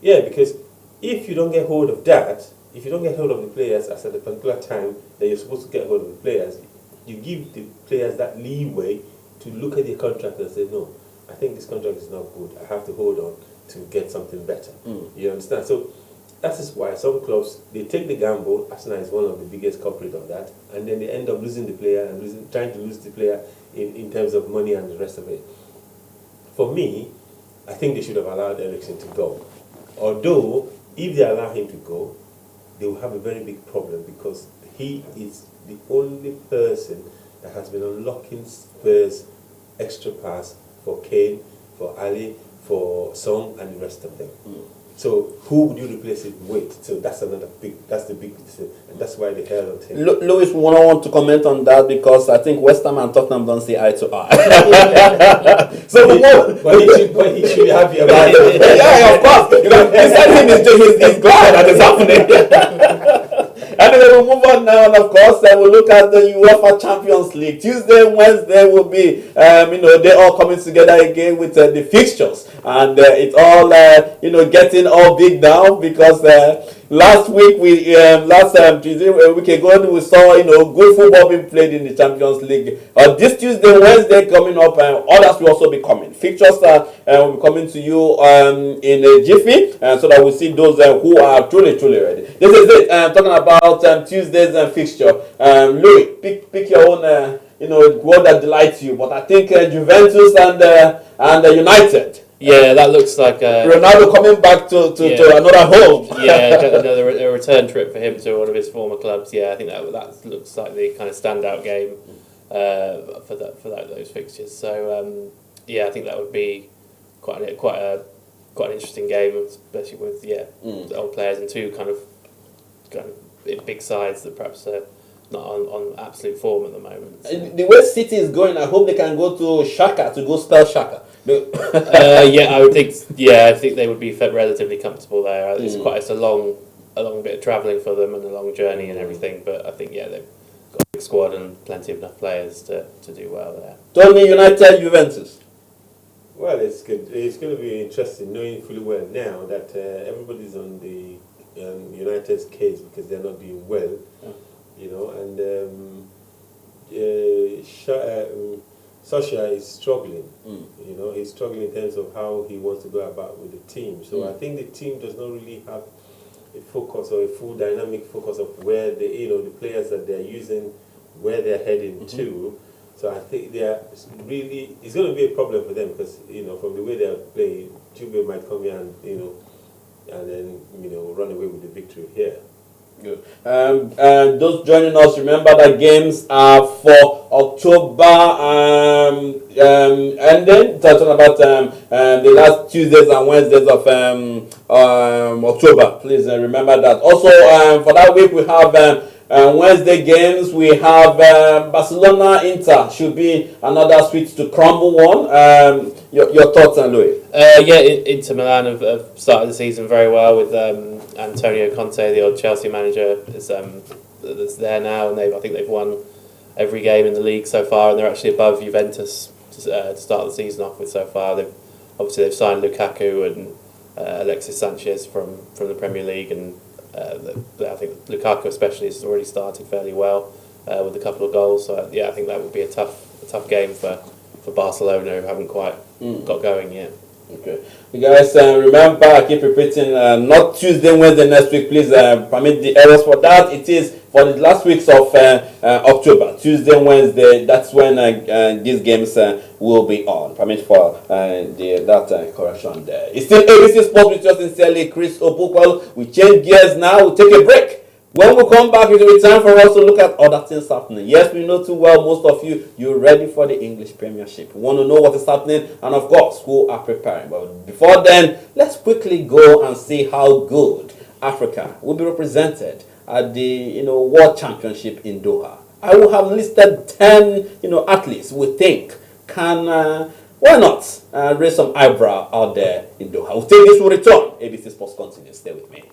Because if you don't get hold of that, if you don't get hold of the players at a particular time that you're supposed to get hold of the players, you give the players that leeway to look at their contract and say, no, I think this contract is not good. I have to hold on to get something better. You understand? So that is why some clubs, they take the gamble. Arsenal is one of the biggest culprits of that, and then they end up losing the player and trying to lose the player in terms of money and the rest of it. For me, I think they should have allowed Eriksen to go. Although, if they allow him to go, they will have a very big problem because he is the only person that has been unlocking Spurs' extra pass for Kane, for Ali, for Song, and the rest of them. So who would you replace it with? So that's the big thing, and that's why they held on him. Louis, we don't want to comment on that because I think West Ham and Tottenham don't see eye to eye. But he should be happy about it. Yeah, of course. Inside him he's glad that it's happening. Anyway, we'll move on now, and of course, we'll look at the UEFA Champions League. Tuesday, Wednesday will be, they're all coming together again with the fixtures, and it's all, getting all big now because last week Tuesday, a week ago, we saw good football being played in the Champions League. This Tuesday, Wednesday coming up, others will also be coming. Fixtures will be coming to you in a jiffy, so that we see those who are truly ready. This is it. Talking about Tuesday's fixture. Louis, pick your own what that delights you. But I think Juventus and United. Yeah, that looks like Ronaldo coming back to another home. Yeah, another a return trip for him to one of his former clubs. Yeah, I think that looks like the kind of standout game for those fixtures. So yeah, I think that would be quite an interesting game, especially with old players and two kind of big sides that perhaps are not on absolute form at the moment. So. The way City is going, I hope they can go to Shaka to go spell Shaka. Yeah, I would think. Yeah, I think they would be relatively comfortable there. It's a long bit of travelling for them and a long journey and everything. But I think they've got a big squad and plenty of enough players to do well there. Tony, United, Juventus. Well, it's good. It's going to be interesting knowing fully well now that everybody's on the United's case because they're not doing well. And Sasha is struggling. He's struggling in terms of how he wants to go about with the team. So I think the team does not really have a focus or a full dynamic focus of where the players that they're using, where they're heading to. So I think it's going to be a problem for them because from the way they're playing, Juve might come here and then run away with the victory here. Good. Those joining us, remember that games are for October, and then talking about the last Tuesdays and Wednesdays of October. Please remember that. Also, for that week we have Wednesday games. We have Barcelona Inter should be another sweet to crumble one. Your thoughts, Louis? Inter Milan have started the season very well with Antonio Conte, the old Chelsea manager, that's there now, and I think they've won every game in the league so far, and they're actually above Juventus to start the season off with so far. They've signed Lukaku and Alexis Sanchez from the Premier League, and I think Lukaku especially has already started fairly well with a couple of goals. So I think that would be a tough game for Barcelona, who haven't quite got going yet. Okay, you guys remember, I keep repeating, not Tuesday, Wednesday next week. Please permit the errors for that. It is for the last weeks of October, Tuesday, Wednesday. That's when these games will be on. Permit for that correction there. It's still ABC Sports with yours sincerely, Chris Obukwel. We change gears now. We'll take a break. When we come back, it will be time for us to look at other things happening. Yes, we know too well, most of you're ready for the English Premiership. We want to know what is happening, and of course, who are preparing. But before then, let's quickly go and see how good Africa will be represented at the World Championship in Doha. I will have listed 10 athletes we think can why not raise some eyebrow out there in Doha. We'll take this, will return. ABC Sports continues. Stay with me.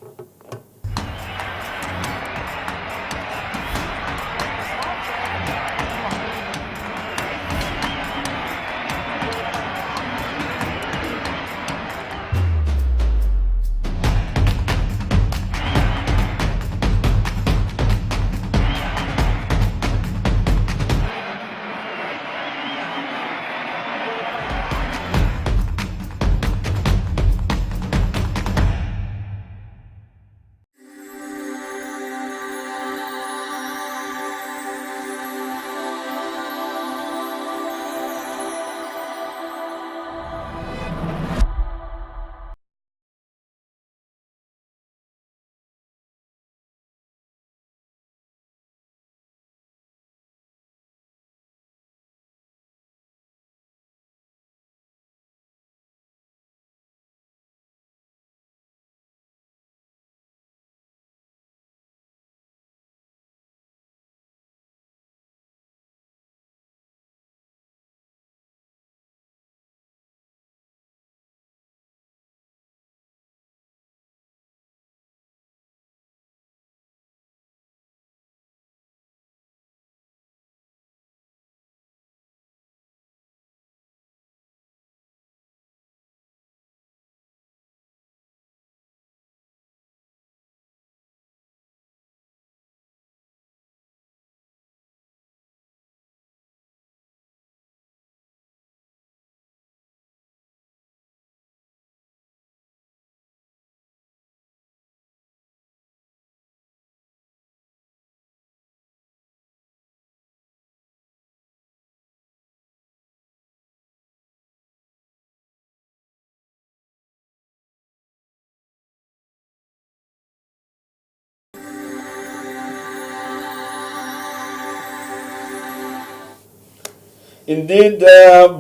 Indeed,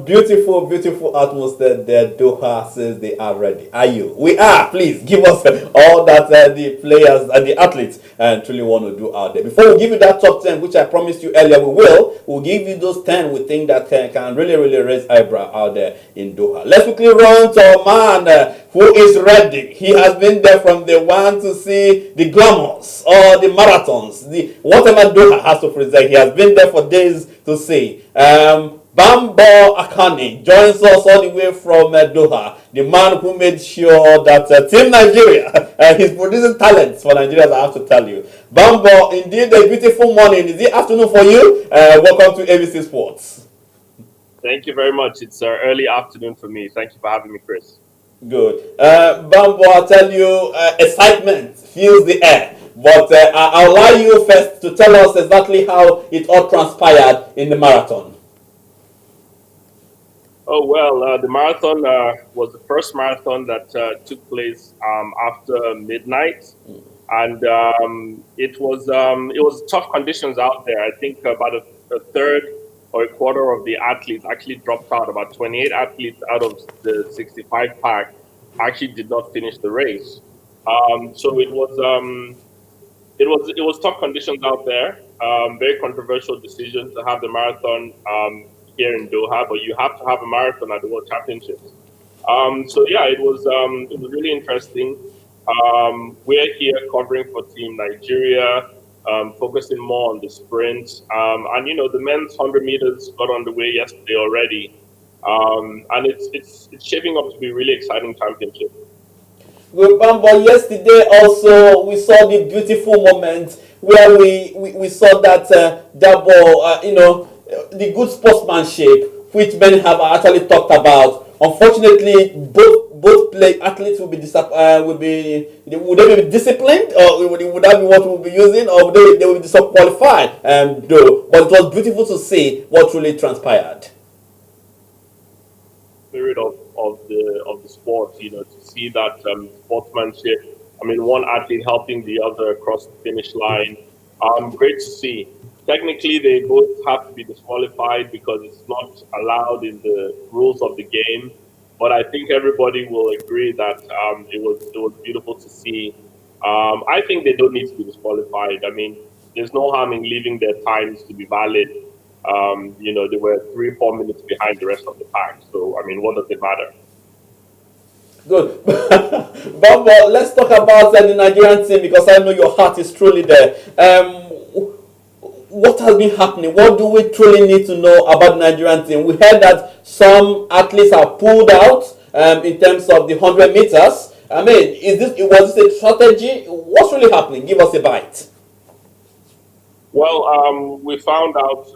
beautiful, beautiful atmosphere there. Doha says they are ready. Are you? We are. Please give us all that the players and the athletes truly want to do out there. Before we give you that top 10, which I promised you earlier, we'll give you those 10 we think that can really, really raise eyebrow out there in Doha. Let's quickly run to a man who is ready. He has been there from the one to see the glamours or the marathons, the whatever Doha has to present. He has been there for days to see. Bambo Akane joins us all the way from Doha, the man who made sure that Team Nigeria is producing talents for Nigerians, I have to tell you. Bambo, indeed a beautiful morning. Is it afternoon for you? Welcome to ABC Sports. Thank you very much. It's early afternoon for me. Thank you for having me, Chris. Good. Bambo, I'll tell you, excitement fills the air. But I'll allow you first to tell us exactly how it all transpired in the marathon. Oh, well, the marathon was the first marathon that took place after midnight. And it was tough conditions out there. I think about a third or a quarter of the athletes actually dropped out. About 28 athletes out of the 65 pack actually did not finish the race. So it was tough conditions out there. Very controversial decision to have the marathon here in Doha, but you have to have a marathon at the World Championships. So yeah, it was really interesting. We're here covering for Team Nigeria, focusing more on the sprint, and the men's 100 meters got underway yesterday already, and it's shaping up to be a really exciting championship. With Bambo, yesterday also we saw the beautiful moment where we saw that that ball, the good sportsmanship which many have actually talked about. Unfortunately, both play athletes will be would they be disciplined, or would that be what we'll be using, or they will be disqualified? Though, but it was beautiful to see what really transpired. Spirit of the sport, to see that sportsmanship. I mean, one athlete helping the other across the finish line. Great to see. Technically, they both have to be disqualified because it's not allowed in the rules of the game. But I think everybody will agree that it was beautiful to see. I think they don't need to be disqualified. I mean, there's no harm in leaving their times to be valid. They were 3 4 minutes behind the rest of the pack. So I mean, what does it matter? Good. Bambo, let's talk about the Nigerian team because I know your heart is truly there. What has been happening? What do we truly need to know about the Nigerian team? We heard that some athletes are pulled out in terms of the 100 meters. I mean, was this a strategy? What's really happening? Give us a bite. Well, we found out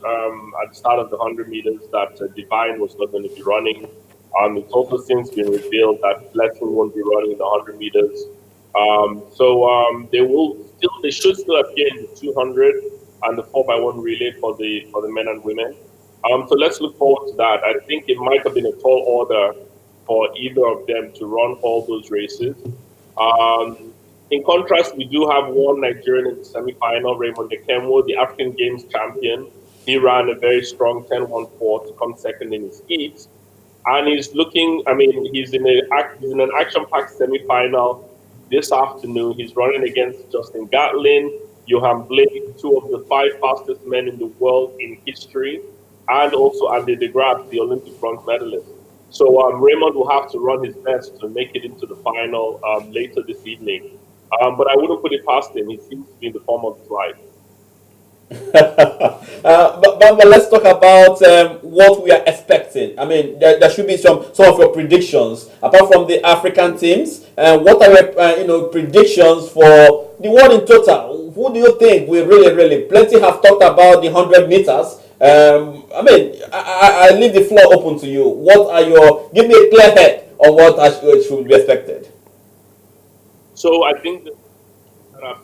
at the start of the 100 meters that Divine was not going to be running. It's also since been revealed that Blessing won't be running the 100 meters. They should still appear in the 200 and the 4x1 relay for the men and women. So let's look forward to that. I think it might have been a tall order for either of them to run all those races. Um, in contrast, we do have one Nigerian in the semi-final, Raymond Ekemwo, the African Games champion. He ran a very strong 10-1-4 to come second in his heat. And he's looking, I mean, he's in an action-packed semi-final this afternoon. He's running against Justin Gatlin, Johan Blake, two of the 5 fastest men in the world in history, and also Andy de Graaf, the Olympic bronze medalist. So Raymond will have to run his best to make it into the final later this evening. But I wouldn't put it past him. He seems to be in the form of his life. But let's talk about what we are expecting. I mean, there should be some of your predictions apart from the African teams. What are your predictions for the world in total? Who do you think will really? Plenty have talked about the 100 meters. I mean, I leave the floor open to you. What are your? Give me a clear head on what should be expected. So I think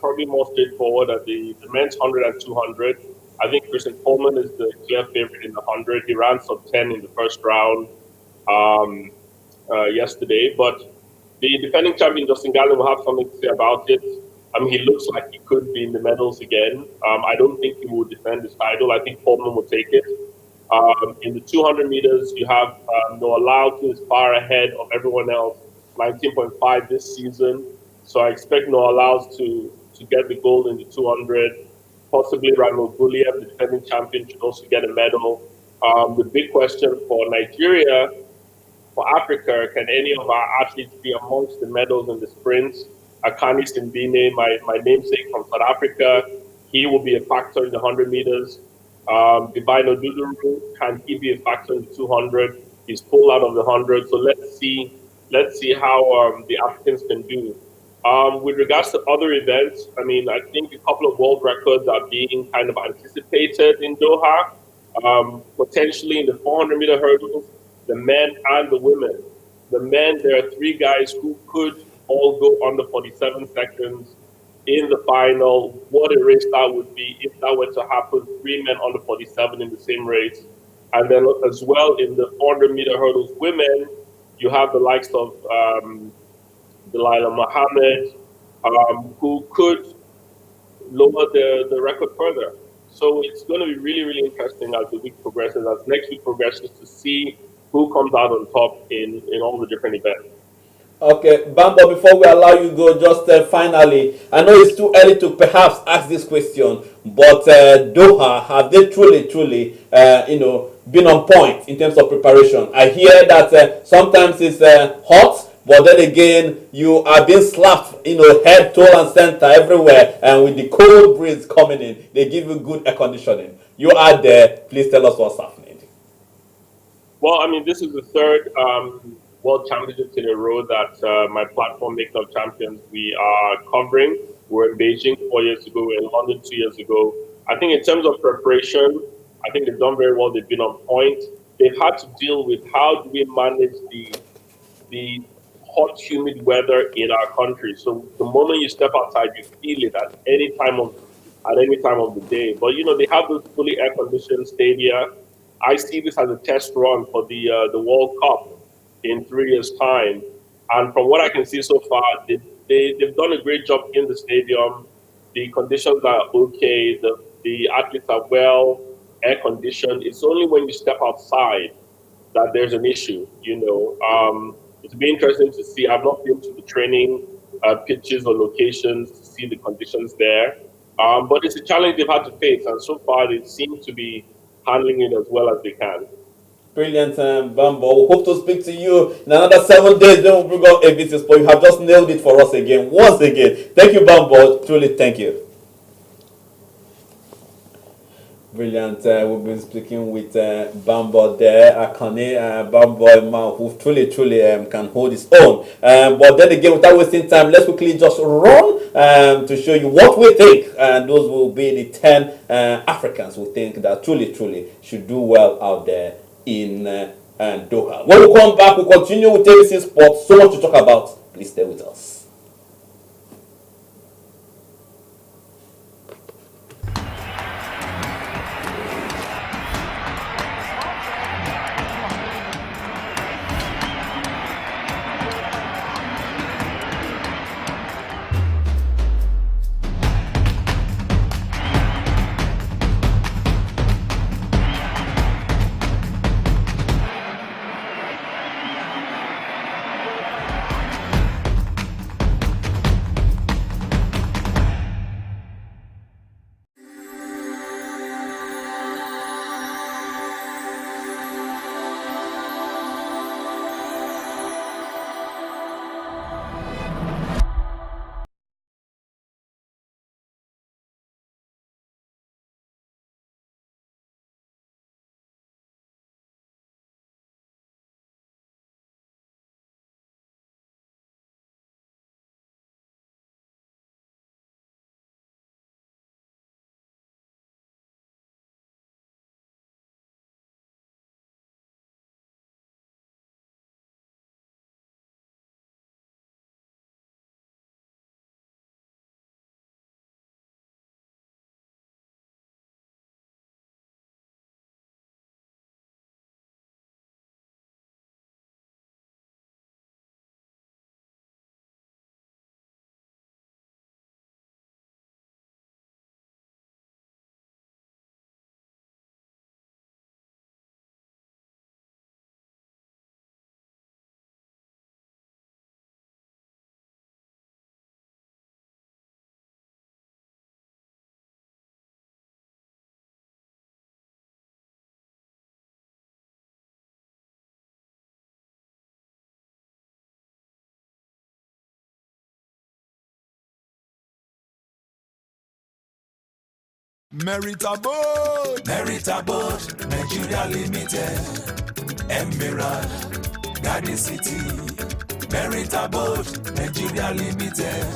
probably more straightforward at the men's 100 and 200. I think Christian Coleman is the clear favorite in the 100. He ran sub 10 in the first round yesterday, but the defending champion Justin Gatlin will have something to say about it. I mean, he looks like he could be in the medals again. I don't think he will defend his title. I think Coleman will take it. In the 200 meters, you have Noah Lau, who is far ahead of everyone else, 19.5 this season. So I expect Noah Lau to get the gold in the 200. Possibly Ramo Guliev, the defending champion, should also get a medal. The big question for Nigeria, for Africa, can any of our athletes be amongst the medals in the sprints? Akani Simbine, my namesake from South Africa, he will be a factor in the 100 meters. Divine Oduduru, can he be a factor in the 200? He's pulled out of the 100, so let's see how the Africans can do. With regards to other events, I mean, I think a couple of world records are being kind of anticipated in Doha. Potentially in the 400-meter hurdles, the men and the women. The men, there are three guys who could all go under 47 seconds in the final. What a race that would be if that were to happen. Three men under 47 in the same race. And then as well in the 400-meter hurdles women, you have the likes of Delilah Muhammad, who could lower the record further. So it's going to be really, really interesting as the week progresses, as next week progresses, to see who comes out on top in all the different events. Okay, Bambo, before we allow you go, just finally, I know it's too early to perhaps ask this question, but Doha, have they truly, been on point in terms of preparation? I hear that sometimes it's hot, but then again, you are being slapped, head, toe, and center everywhere, and with the cold breeze coming in, they give you good air conditioning. You are there. Please tell us what's happening. Well, I mean, this is the third World Championships in a row that my platform, Mix of Champions, we are covering. We're in Beijing 4 years ago. We're in London 2 years ago. I think in terms of preparation, I think they've done very well. They've been on point. They've had to deal with how do we manage the hot, humid weather in our country. So the moment you step outside, you feel it at any time of the day. But they have those fully air conditioned stadia. I see this as a test run for the World Cup in 3 years' time. And from what I can see so far, they've done a great job in the stadium. The conditions are okay. The athletes are well air conditioned. It's only when you step outside that there's an issue. It'll be interesting to see. I've not been to the training pitches or locations to see the conditions there. But it's a challenge they've had to face. And so far, they seem to be handling it as well as they can. Brilliant, Bambo. We hope to speak to you in another 7 days. Then we'll bring up a business, but you have just nailed it for us again. Once again, thank you, Bambo. Truly, thank you. Brilliant. We've been speaking with Bambo there, Akane, Bambo, a man who truly can hold his own. But then again, without wasting time, let's quickly just run to show you what we think. And those will be the 10 Africans who think that truly should do well out there in Doha. When we come back, we'll continue with ABC Sports. So much to talk about. Please stay with us. Merita Boat, Nigeria Limited. Emerald, Garden City. Merita Boat, Nigeria Limited.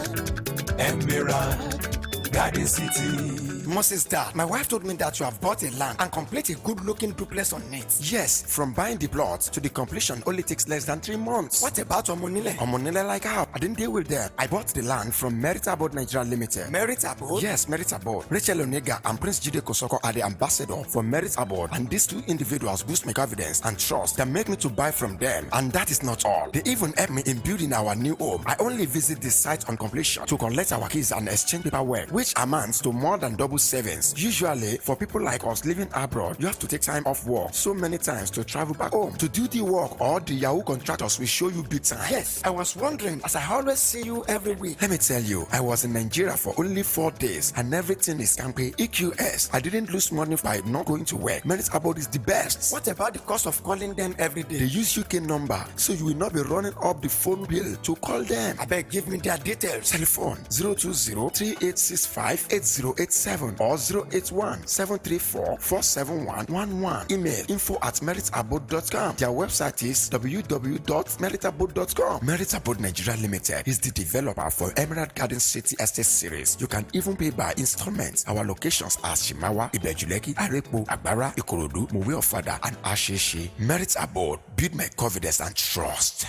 Emerald, Garden City. Moses, Dad, my wife told me that you have bought a land and complete a good-looking duplex on it. Yes, from buying the plot to the completion only takes less than 3 months. What about Omonile? Omonile like how? I didn't deal with them. I bought the land from Merita Boat Nigeria Limited. Merita Boat? Yes, Merita Boat. Rachel Onega and Prince Jide Kosoko are the ambassador for Merita Boat, and these two individuals boost my confidence and trust that make me to buy from them. And that is not all. They even helped me in building our new home. I only visit the site on completion to collect our keys and exchange paperwork, which amounts to more than double savings. Usually, for people like us living abroad, you have to take time off work so many times to travel back home to do the work, or the Yahoo contractors will show you big time. Yes, I was wondering, as I always see you every week. Let me tell you, I was in Nigeria for only 4 days and everything is campy EQS. I didn't lose money by not going to work. Merit Abroad is the best. What about the cost of calling them every day? They use UK number, so you will not be running up the phone bill to call them. I beg, give me their details. Telephone 020-3865-8087 or 081-734-47111. Email info@meritabode.com. Their website is www.meritabode.com. Merit Abroad Nigeria Limited is the developer for Emerald Garden City Estate Series. You can even pay by installments. Our locations are Shimawa, Ibejuleki, Arepo, Agbara, Ikorodu, Mowe Ofada, and Asheshi. Merit Abroad, build my confidence and trust.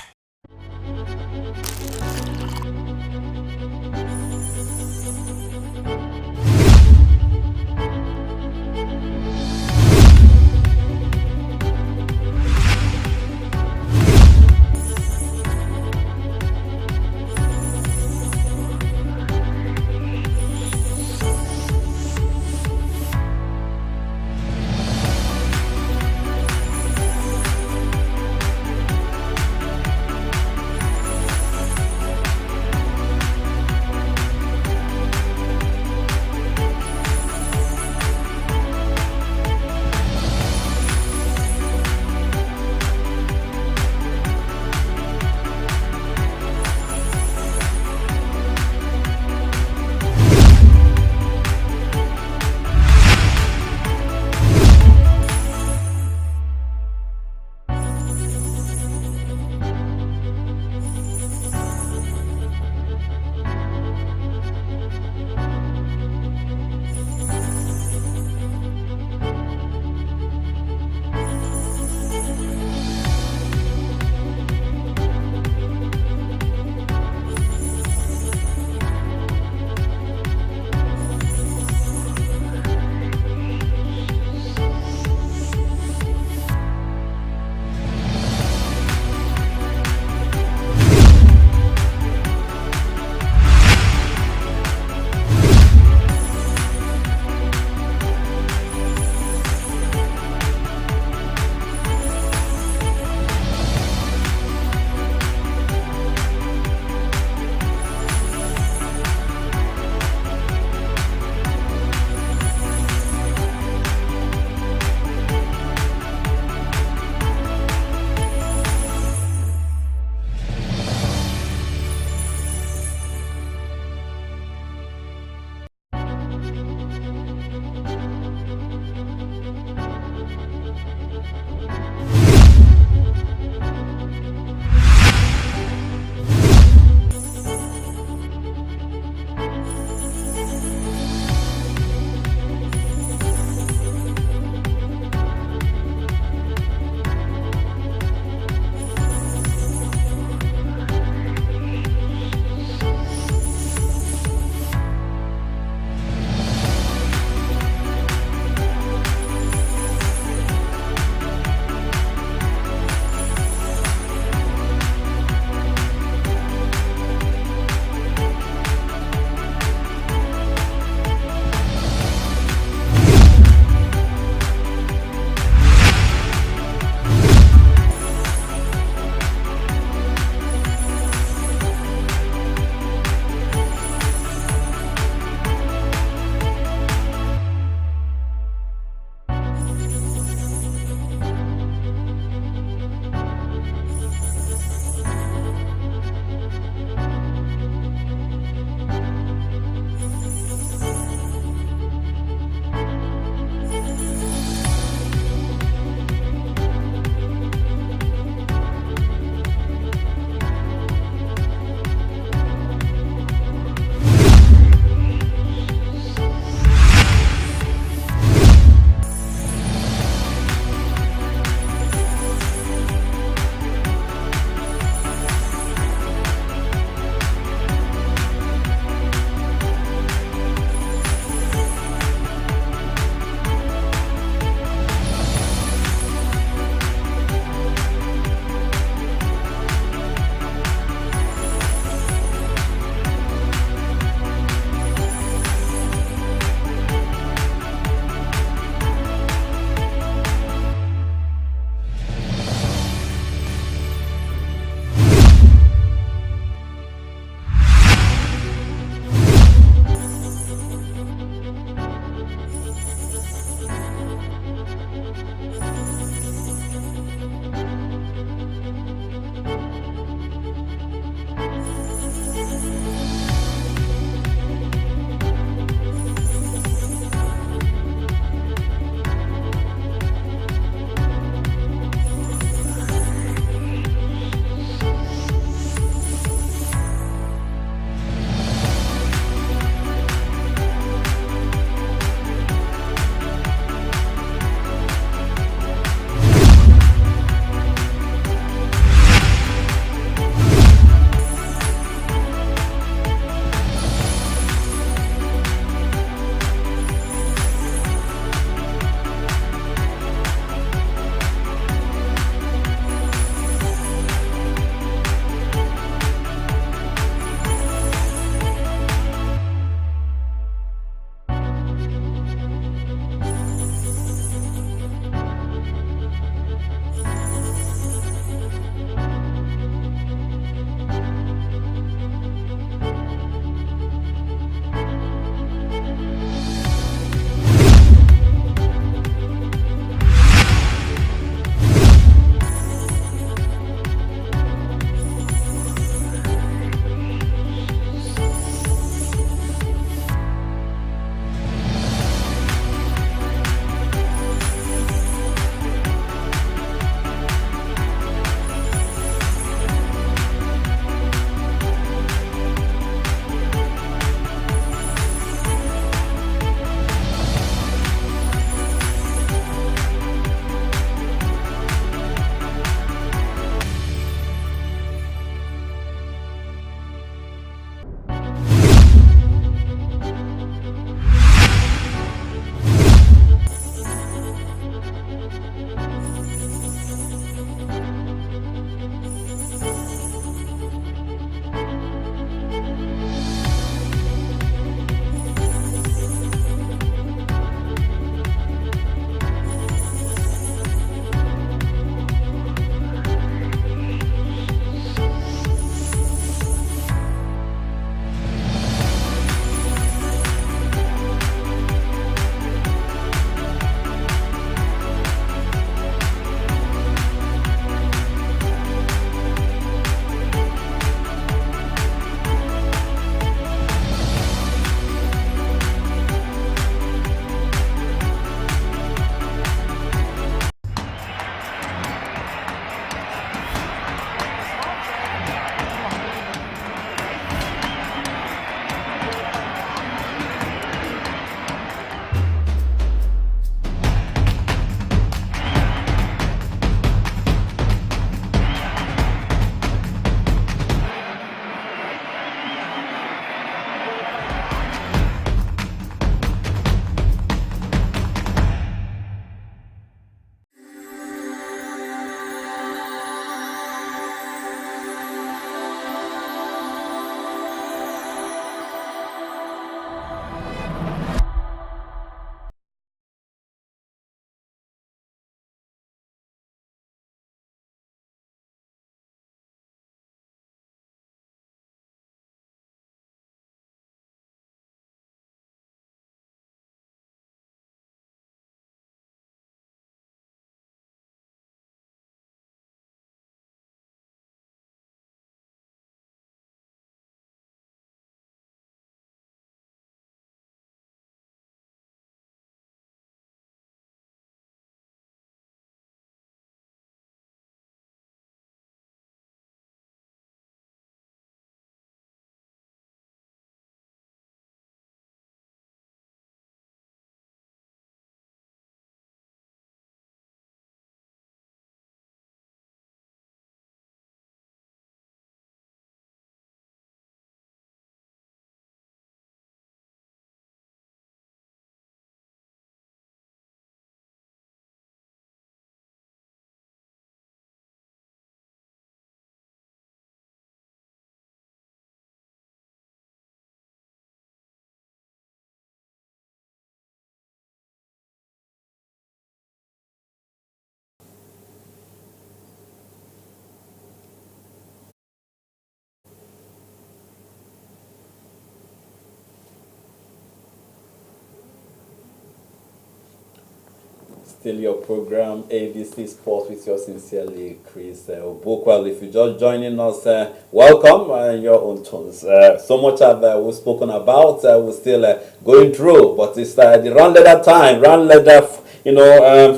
Still your program, ABC Sports, with your sincerely, Chris Obukwal. If you're just joining us, welcome your own tones. So much have we've spoken about, we're still going through, but it's the round leader time,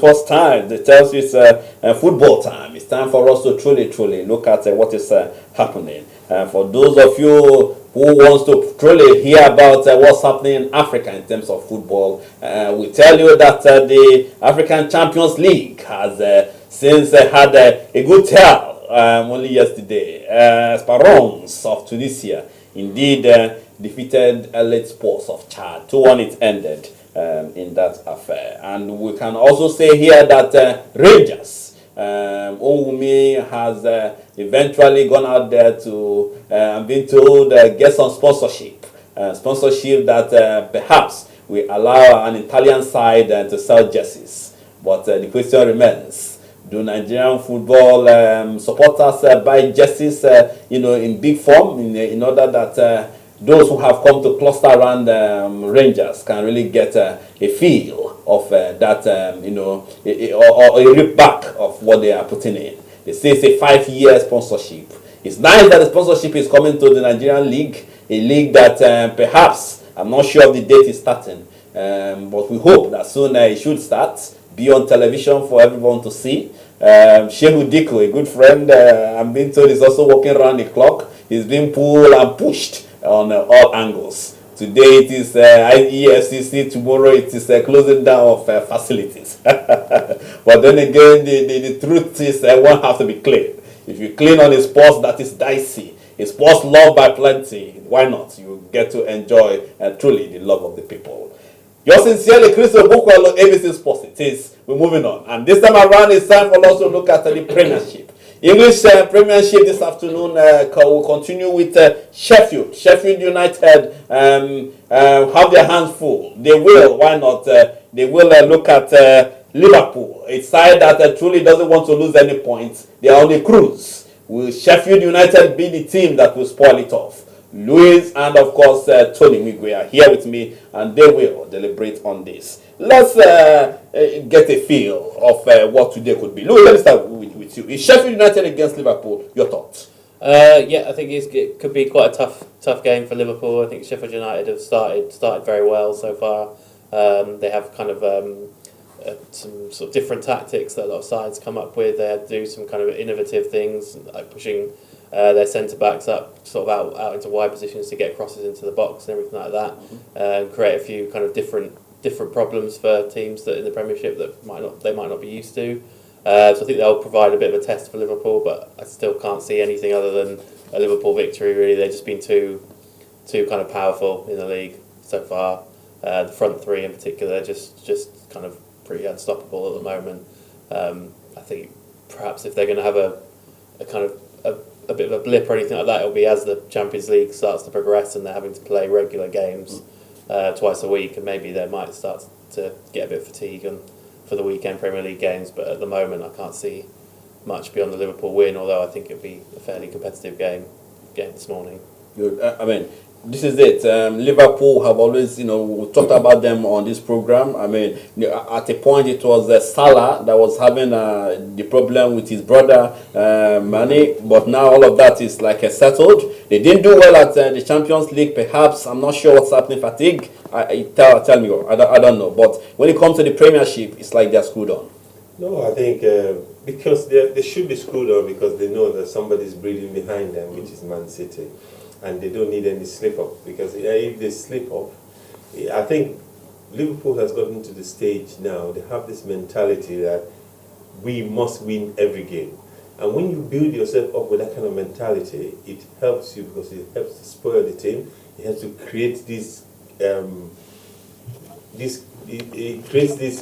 first time. It tells you it's football time. It's time for us to truly look at what is happening. For those of you who wants to truly hear about what's happening in Africa in terms of football, we tell you that the African Champions League has since had a good tell only yesterday. Esperance of Tunisia indeed defeated Elite Sports of Chad. 2-1 it ended in that affair. And we can also say here that Rangers, Oumi has eventually gone out there to been told get some sponsorship that perhaps will allow an Italian side to sell jerseys. But the question remains: do Nigerian football supporters buy jerseys in big form in order that those who have come to cluster around Rangers can really get a feel of that, or a rip back of what they are putting in. They say it's a 5-year sponsorship. It's nice that the sponsorship is coming to the Nigerian League, a league that perhaps, I'm not sure of the date it's starting, but we hope that soon it should start, be on television for everyone to see. Shehu Diko, a good friend, I'm being told, is also working around the clock. He's being pulled and pushed on all angles. Today it is EFCC, tomorrow it is closing down of facilities. But then again, the truth is one has to be clean. If you clean on a sport that is dicey, a sport loved by plenty, why not? You get to enjoy truly the love of the people. Yours sincerely, Chris Obukwalo, ABC Sports. It is. We're moving on. And this time around, it's time for us to look at the Premiership. English Premiership this afternoon will continue with Sheffield. Sheffield United have their hands full. They will, why not? They will look at Liverpool, a side that truly doesn't want to lose any points. They are on a cruise. Will Sheffield United be the team that will spoil it off? Louis and of course Tony Migwe are here with me, and they will deliberate on this. Let's get a feel of what today could be. Louis, let me start with you. Is Sheffield United against Liverpool? Your thoughts? Yeah, I think it could be quite a tough game for Liverpool. I think Sheffield United have started very well so far. They have kind of some sort of different tactics that a lot of sides come up with. They do some kind of innovative things, like pushing their centre backs up, sort of out into wide positions to get crosses into the box and everything like that, and create a few kind of different problems for teams that in the Premiership that they might not be used to. So I think they'll provide a bit of a test for Liverpool, but I still can't see anything other than a Liverpool victory. Really, they've just been too kind of powerful in the league so far. The front three in particular, just kind of pretty unstoppable at the moment. I think perhaps if they're going to have a kind of a bit of a blip or anything like that, it'll be as the Champions League starts to progress and they're having to play regular games twice a week, and maybe they might start to get a bit of fatigue for the weekend Premier League games. But at the moment, I can't see much beyond the Liverpool win, although I think it'll be a fairly competitive game this morning. Good. I mean, this is it. Liverpool have always, we talked about them on this program. I mean, at a point it was Salah that was having the problem with his brother Mane, but now all of that is like settled. They didn't do well at the Champions League. Perhaps, I'm not sure what's happening. Fatigue. Tell me. I don't know. But when it comes to the Premiership, it's like they're screwed on. No, I think because they should be screwed on because they know that somebody's breathing behind them, which is Man City. And they don't need any slip-up, because if they slip up, I think Liverpool has gotten to the stage now, they have this mentality that we must win every game. And when you build yourself up with that kind of mentality, it helps you because it helps to spoil the team. It helps to create this, it creates this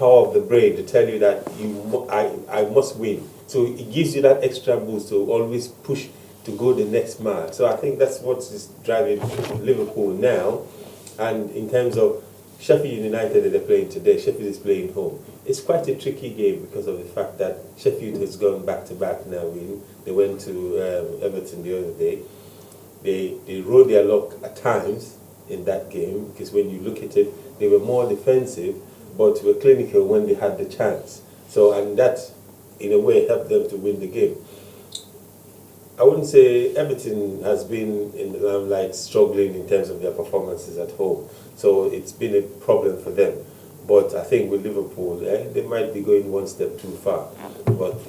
power of the brain to tell you that I must win. So it gives you that extra boost to always push to go the next mile. So I think that's what is driving Liverpool now. And in terms of Sheffield United that they're playing today, Sheffield is playing home. It's quite a tricky game because of the fact that Sheffield has gone back-to-back now. They went to Everton the other day. They rode their luck at times in that game, because when you look at it, they were more defensive, but were clinical when they had the chance. So, and that, in a way, helped them to win the game. I wouldn't say Everton has been in the limelight struggling in terms of their performances at home. So it's been a problem for them. But I think with Liverpool, they might be going one step too far. But,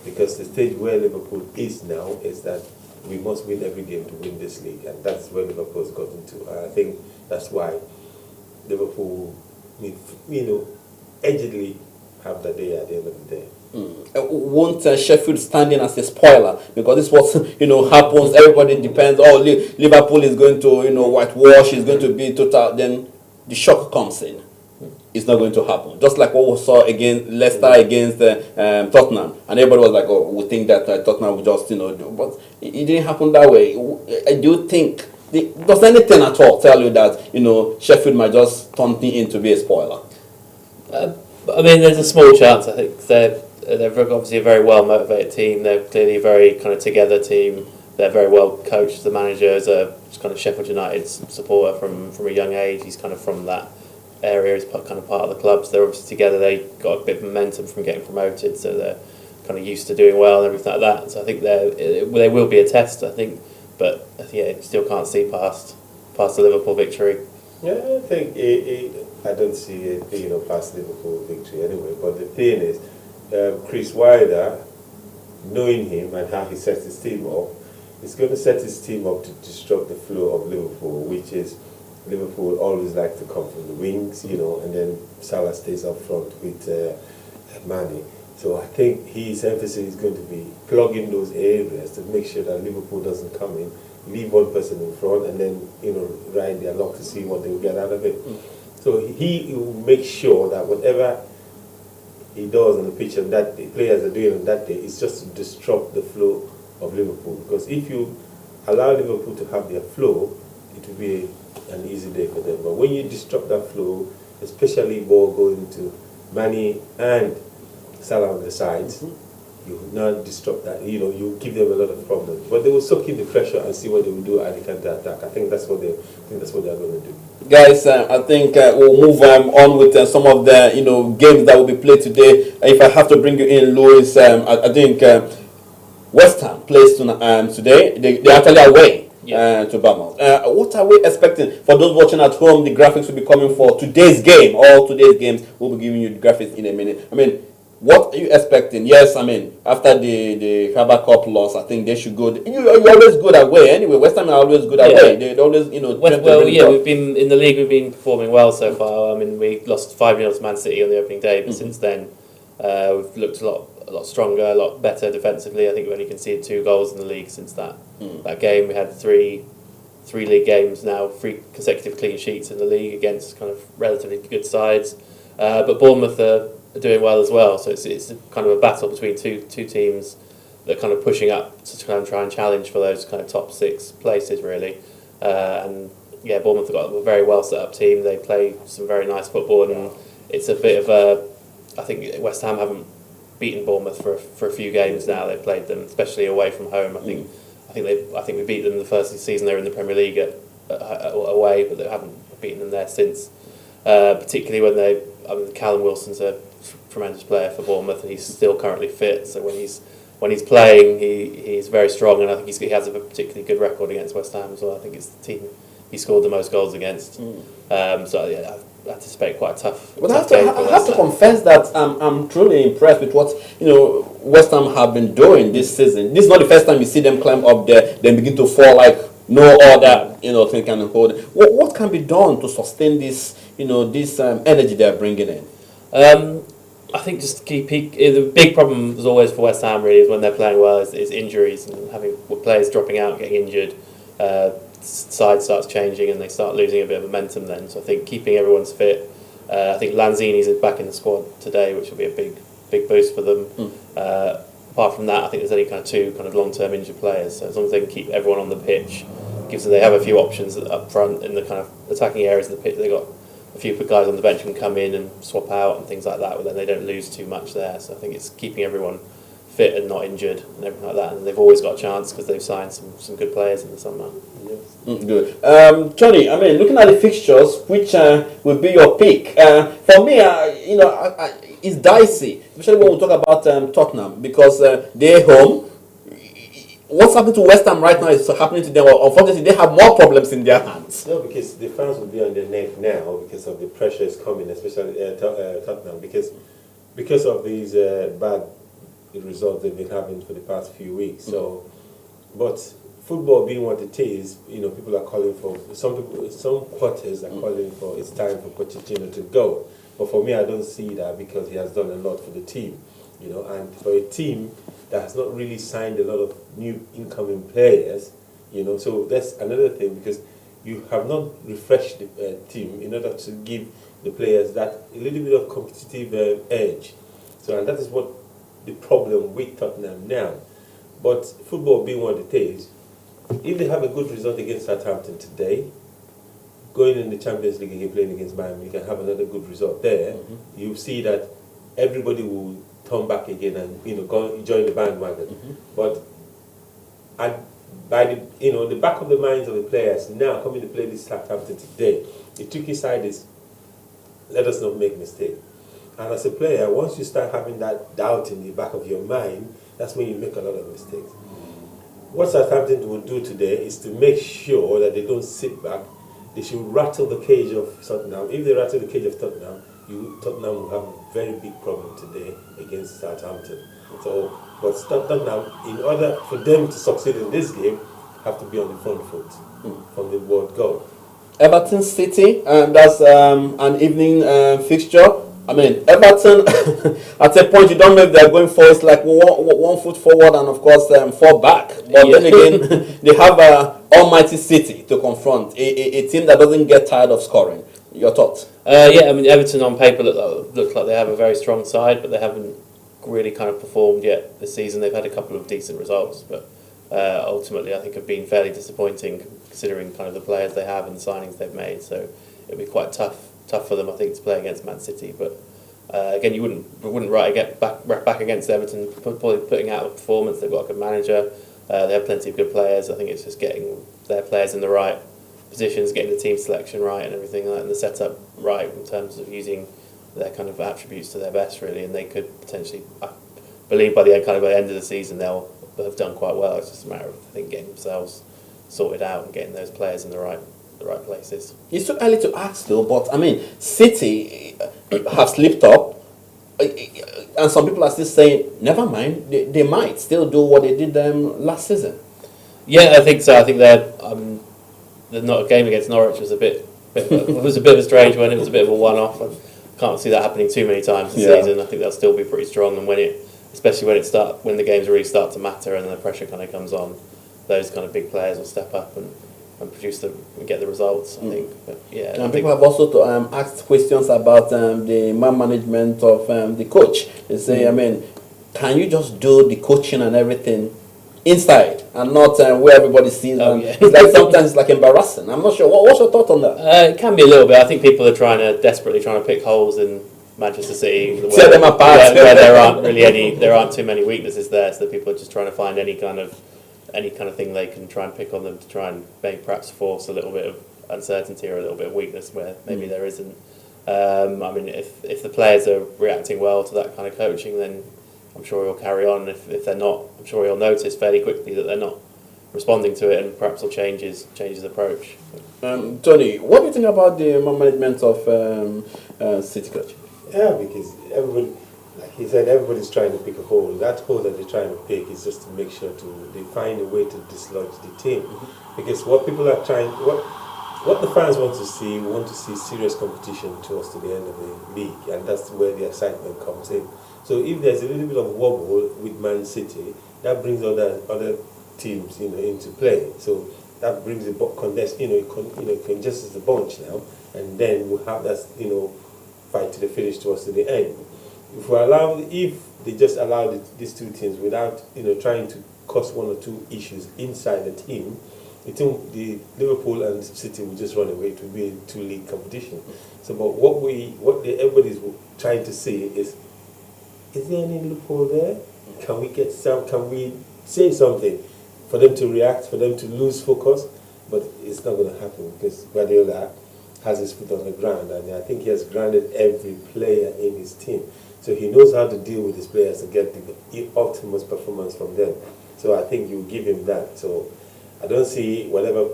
because the stage where Liverpool is now is that we must win every game to win this league. And that's where Liverpool's got into. And I think that's why Liverpool, edgedly have the day at the end of the day. Won't Sheffield stand in as a spoiler? Because this was happens. Everybody depends. Oh, Liverpool is going to whitewash. Is going to be total. Then the shock comes in. It's not going to happen. Just like what we saw against Leicester against Tottenham, and everybody was like, "Oh, we think that Tottenham will just do," but it didn't happen that way. I do think. Does anything at all tell you that Sheffield might just turn into be a spoiler? I mean, there's a small chance. I think they're obviously a very well motivated team. They're clearly a very kind of together team. They're very well coached. The manager is a kind of Sheffield United supporter from a young age. He's kind of from that area. He's kind of part of the club. So they're obviously together. They got a bit of momentum from getting promoted, so they're kind of used to doing well and everything like that. So I think they will be a test. I think, but yeah, still can't see past the Liverpool victory. Yeah, I think I don't see it past Liverpool victory anyway. But the thing is, Chris Wilder, knowing him and how he sets his team up, he's going to set his team up to disrupt the flow of Liverpool, which is Liverpool always like to come from the wings, and then Salah stays up front with Mane. So I think his emphasis is going to be plugging those areas to make sure that Liverpool doesn't come in, leave one person in front, and then ride their luck to see what they will get out of it. So he will make sure that whatever he does on the pitch and that the players are doing on that day is just to disrupt the flow of Liverpool. Because if you allow Liverpool to have their flow, it will be an easy day for them. But when you disrupt that flow, especially ball going to Mane and Salah on the sides, you will not disrupt that. You give them a lot of problems. But they will soak in the pressure and see what they will do at the counter attack. I think that's what they're going to do. Guys, I think we'll move on with some of the games that will be played today. If I have to bring you in, Louis, I think West Ham plays today. They're actually away. To Bournemouth. What are we expecting? For those watching at home, the graphics will be coming for today's game. All today's games, we'll be giving you the graphics in a minute. I mean, what are you expecting? Yes, I mean, after the Carabao Cup loss, I think they should go. You're always good away. Anyway, West Ham are always good away. They always, we've been in the league. We've been performing well so far. I mean, we lost 5-0 to Man City on the opening day, but since then, we've looked a lot stronger, a lot better defensively. I think we've only conceded 2 goals in the league since that game. We had three league games now, 3 consecutive clean sheets in the league against kind of relatively good sides. But Bournemouth are doing well as well. So it's kind of a battle between two teams that are kind of pushing up to kind of try and challenge for those kind of top 6 places really. And yeah, Bournemouth have got a very well set up team. They play some very nice football, and it's a bit of a. I think West Ham haven't beaten Bournemouth for a few games now. They've played them, especially away from home. I think we beat them the first season they were in the Premier League away, but they haven't beaten them there since. Particularly when Callum Wilson's a tremendous player for Bournemouth, and he's still currently fit. So when he's playing, he's very strong, and I think he has a particularly good record against West Ham as well. I think it's the team he scored the most goals against. So yeah, I anticipate quite a tough. But I have to confess that I'm truly impressed with what West Ham have been doing this season. This is not the first time you see them climb up there, then begin to fall like no other thing can hold. What can be done to sustain this this energy they're bringing in? I think just the big problem is always for West Ham really is when they're playing well is injuries and having players dropping out, getting injured. Side starts changing and they start losing a bit of momentum then. So I think keeping everyone's fit. I think Lanzini's back in the squad today, which will be a big boost for them. Apart from that, I think there's only kind of 2 kind of long-term injured players. So as long as they can keep everyone on the pitch, they have a few options up front in the kind of attacking areas of the pitch. They've got a few guys on the bench who can come in and swap out and things like that, but then they don't lose too much there. So I think it's keeping everyone fit and not injured and everything like that. And they've always got a chance because they've signed some good players in the summer. Good. Tony, I mean, looking at the fixtures, which would be your pick? For me, it's dicey, especially when we talk about Tottenham, because they're home. What's happening to West Ham right now is happening to them. Unfortunately, they have more problems in their hands. No, because the fans will be on their neck now because of the pressure is coming, especially Tottenham, because of these bad results they've been having for the past few weeks. So, but football being what it is, people are calling for some quarters are calling for it's time for Pochettino to go. But for me, I don't see that because he has done a lot for the team, and for a team that has not really signed a lot of new incoming players, so that's another thing because you have not refreshed the team in order to give the players that a little bit of competitive edge. So, and that is what the problem with Tottenham now. But football being what it is, if they have a good result against Southampton today, going in the Champions League again, playing against Bayern, you can have another good result there. You see that everybody will turn back again and go join the bandwagon. But by the back of the minds of the players now coming to play this Southampton today, the tricky side is let us not make mistakes. And as a player, once you start having that doubt in the back of your mind, that's when you make a lot of mistakes. What Southampton will do today is to make sure that they don't sit back. They should rattle the cage of Tottenham. If they rattle the cage of Tottenham, Tottenham will have a very big problem today against Southampton. So, but Tottenham, in order for them to succeed in this game, have to be on the front foot from the word go. Everton City, and that's an evening fixture. I mean, Everton, at a point you don't know if they're going forward. It's like one foot forward and, of course, 4 back. But then again, they have almighty City to confront, a team that doesn't get tired of scoring. Your thoughts? I mean, Everton on paper look like they have a very strong side, but they haven't really kind of performed yet this season. They've had a couple of decent results, but ultimately I think have been fairly disappointing considering kind of the players they have and the signings they've made. So it'll be quite tough for them, I think, to play against Man City. But again, you wouldn't get back against Everton, probably putting out a performance. They've got a good manager. They have plenty of good players. I think it's just getting their players in the right positions, getting the team selection right and everything like that, and the setup right in terms of using their kind of attributes to their best, really. And they could potentially, I believe, by the end of the season, they'll have done quite well. It's just a matter of, I think, getting themselves sorted out and getting those players in the right places. It's too early to ask though, but I mean, City have slipped up, and some people are still saying, never mind, they might still do what they did last season. Yeah, I think so. I think they're not a game against Norwich was a bit of a strange one. It was a bit of a one-off. I can't see that happening too many times this season. I think they'll still be pretty strong, and especially when the games really start to matter and the pressure kind of comes on, those kind of big players will step up and produce and get the results, I think. But yeah, and people have also asked questions about the man management of the coach. They say, I mean, can you just do the coaching and everything inside and not where everybody sees? It's like sometimes it's like embarrassing. I'm not sure. What's your thought on that? It can be a little bit. I think people are desperately trying to pick holes in Manchester City, tear them apart. Where there aren't too many weaknesses there, so people are just trying to find any kind of thing they can try and pick on them to try and maybe perhaps force a little bit of uncertainty or a little bit of weakness where maybe there isn't. I mean, if the players are reacting well to that kind of coaching, then I'm sure he'll carry on. If they're not, I'm sure he'll notice fairly quickly that they're not responding to it, and perhaps he'll change his approach. Tony, what do you think about the management of City coach? Yeah, because everybody, like he said, everybody's trying to pick a hole. That hole that they're trying to pick is just to make sure they find a way to dislodge the team. Because what people are what the fans want to see serious competition towards to the end of the league, and that's where the excitement comes in. So if there's a little bit of wobble with Man City, that brings other teams, into play. So that brings the condense, congests the bunch now, and then we'll have that, fight to the finish towards to the end. If they just allow these two teams without, trying to cause one or two issues inside the team, the Liverpool and City will just run away. It will be a two-league competition. So, but everybody's trying to see is there any loophole there? can we get some? Can we say something for them to react, for them to lose focus? But it's not going to happen because Guardiola has his foot on the ground, and I think he has grounded every player in his team. So he knows how to deal with his players to get the optimal performance from them. So I think you give him that. So I don't see whatever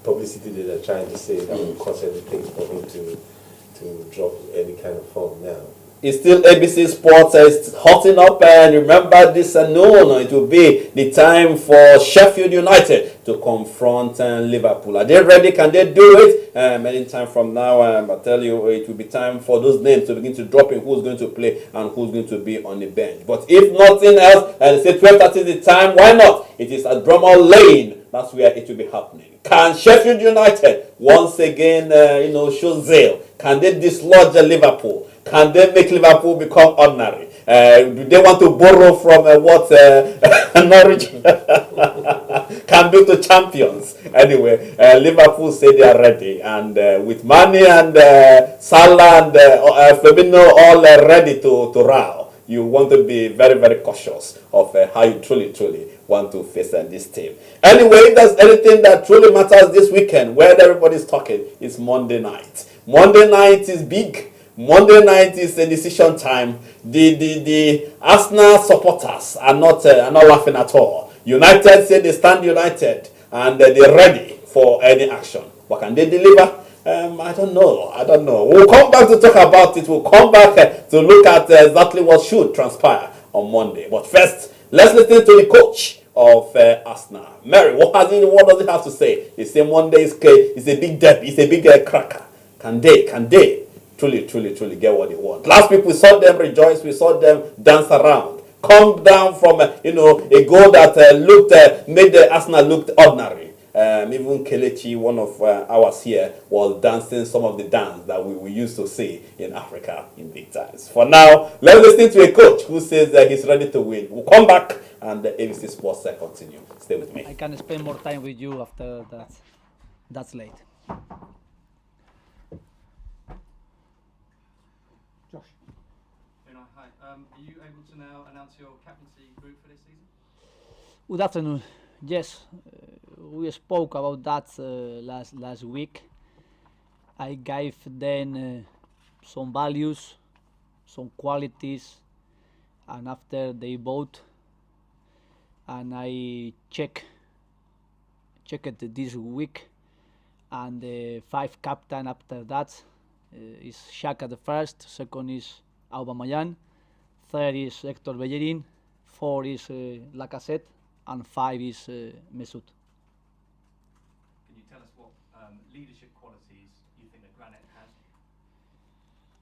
publicity that they're trying to say that will cause anything for him to drop any kind of form now. It's still ABC Sports. It's hotting up, and remember this noon, it will be the time for Sheffield United to confront Liverpool. Are they ready? Can they do it? Any time from now, I tell you, it will be time for those names to begin to drop in who's going to play and who's going to be on the bench. But if nothing else, they say 12:30 is the time, why not? It is at Bramall Lane. That's where it will be happening. Can Sheffield United once again, show zeal? Can they dislodge Liverpool? Can they make Liverpool become ordinary? Do they want to borrow from what Norwich can do to champions? Anyway, Liverpool say they are ready, and with Mane and Salah and Firmino all ready to row, you want to be very, very cautious of how you truly want to face this team. Anyway, if there's anything that truly matters this weekend, where everybody's talking, it's Monday night. Monday night is big. Monday night is a decision time. The Arsenal supporters are not laughing at all. United say they stand united and they're ready for any action. What can they deliver? I don't know. We'll come back to talk about it. We'll come back to look at exactly what should transpire on Monday. But first, let's listen to the coach of Arsenal. Mary, what does he have to say? He say Monday is a big derby. It's a big cracker. Can they truly get what they want? Last week we saw them rejoice. We saw them dance around. Come down from a goal that made the Arsenal look ordinary. Even Kelechi, one of ours here, was dancing some of the dance that we used to see in Africa in big times. For now, let's listen to a coach who says that he's ready to win. We'll come back and the ABC Sports continue. Stay with me. I can spend more time with you after that. That's late. Josh. Hi. Are you able to now announce your captaincy group for this season? Good afternoon. Yes, we spoke about that last week. I gave them some values, some qualities, and after they vote, and I checked it this week, and the 5 captain after that is Xhaka the first, second is Aubameyang, third is Hector Bellerin, 4 is Lacazette, and 5 is Mesut. Can you tell us what leadership qualities you think that Granit has?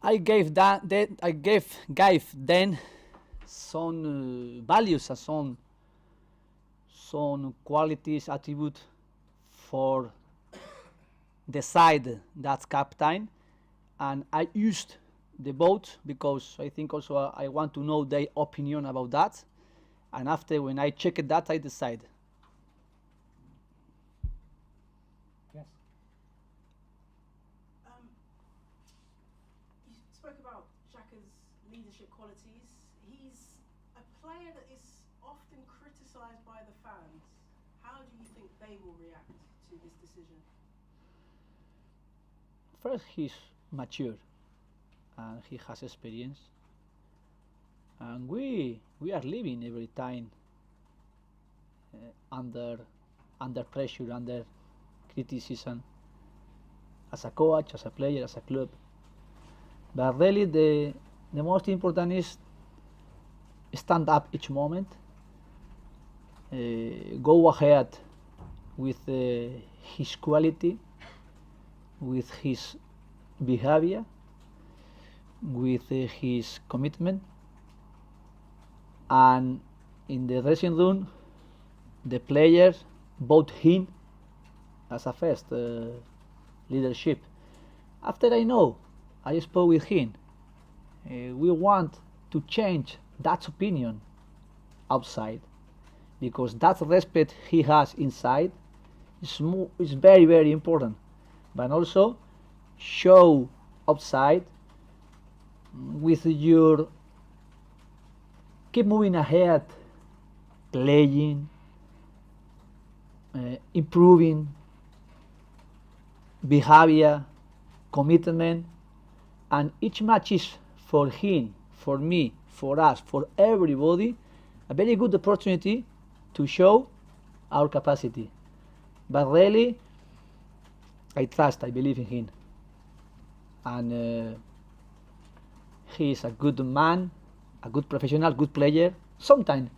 I gave them some values and some qualities, attributes for decide that captain, and I used the vote because I think also I want to know their opinion about that, and after when I checked that I decide. Yes. You spoke about Xhaka's leadership qualities. He's a player that is often criticised by the fans. How do you think they will react to this decision? First, he's mature and he has experience, and we are living every time under pressure, under criticism, as a coach, as a player, as a club. But really the most important is stand up each moment, go ahead with his quality, with his behavior, with his commitment, and in the dressing room the players vote him as a first leadership. After I spoke with him, we want to change that opinion outside, because that respect he has inside is very, very important, but also show outside with your keep moving ahead, playing, improving behavior, commitment, and each match is for him, for me, for us, for everybody, a very good opportunity to show our capacity. But really, I believe in him. And he is a good man, a good professional, good player. Sometimes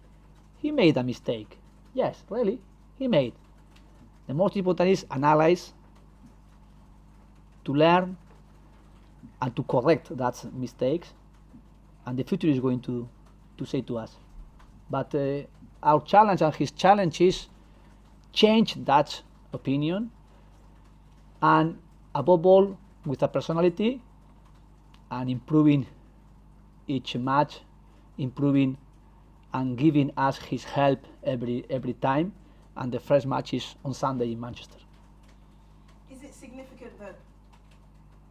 he made a mistake. Yes, really, he made. The most important is analyze, to learn, and to correct that mistakes. And the future is going to say to us. But our challenge and his challenge is change that opinion, and above all, with a personality and improving each match, improving and giving us his help every time. And the first match is on Sunday in Manchester. Is it significant that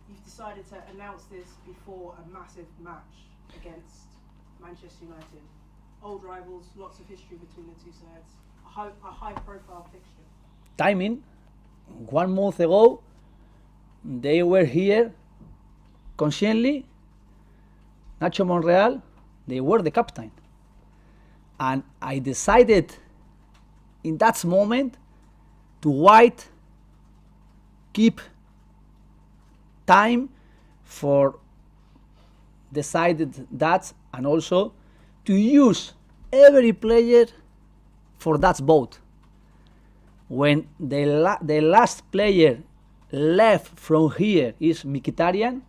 you've decided to announce this before a massive match against Manchester United? Old rivals, lots of history between the two sides, a high-profile fixture. Timing. 1 month ago, they were here consciently. Nacho Monreal, they were the captain. And I decided in that moment to keep time for decided that, and also to use every player for that vote. When the last player left from here is Mkhitaryan,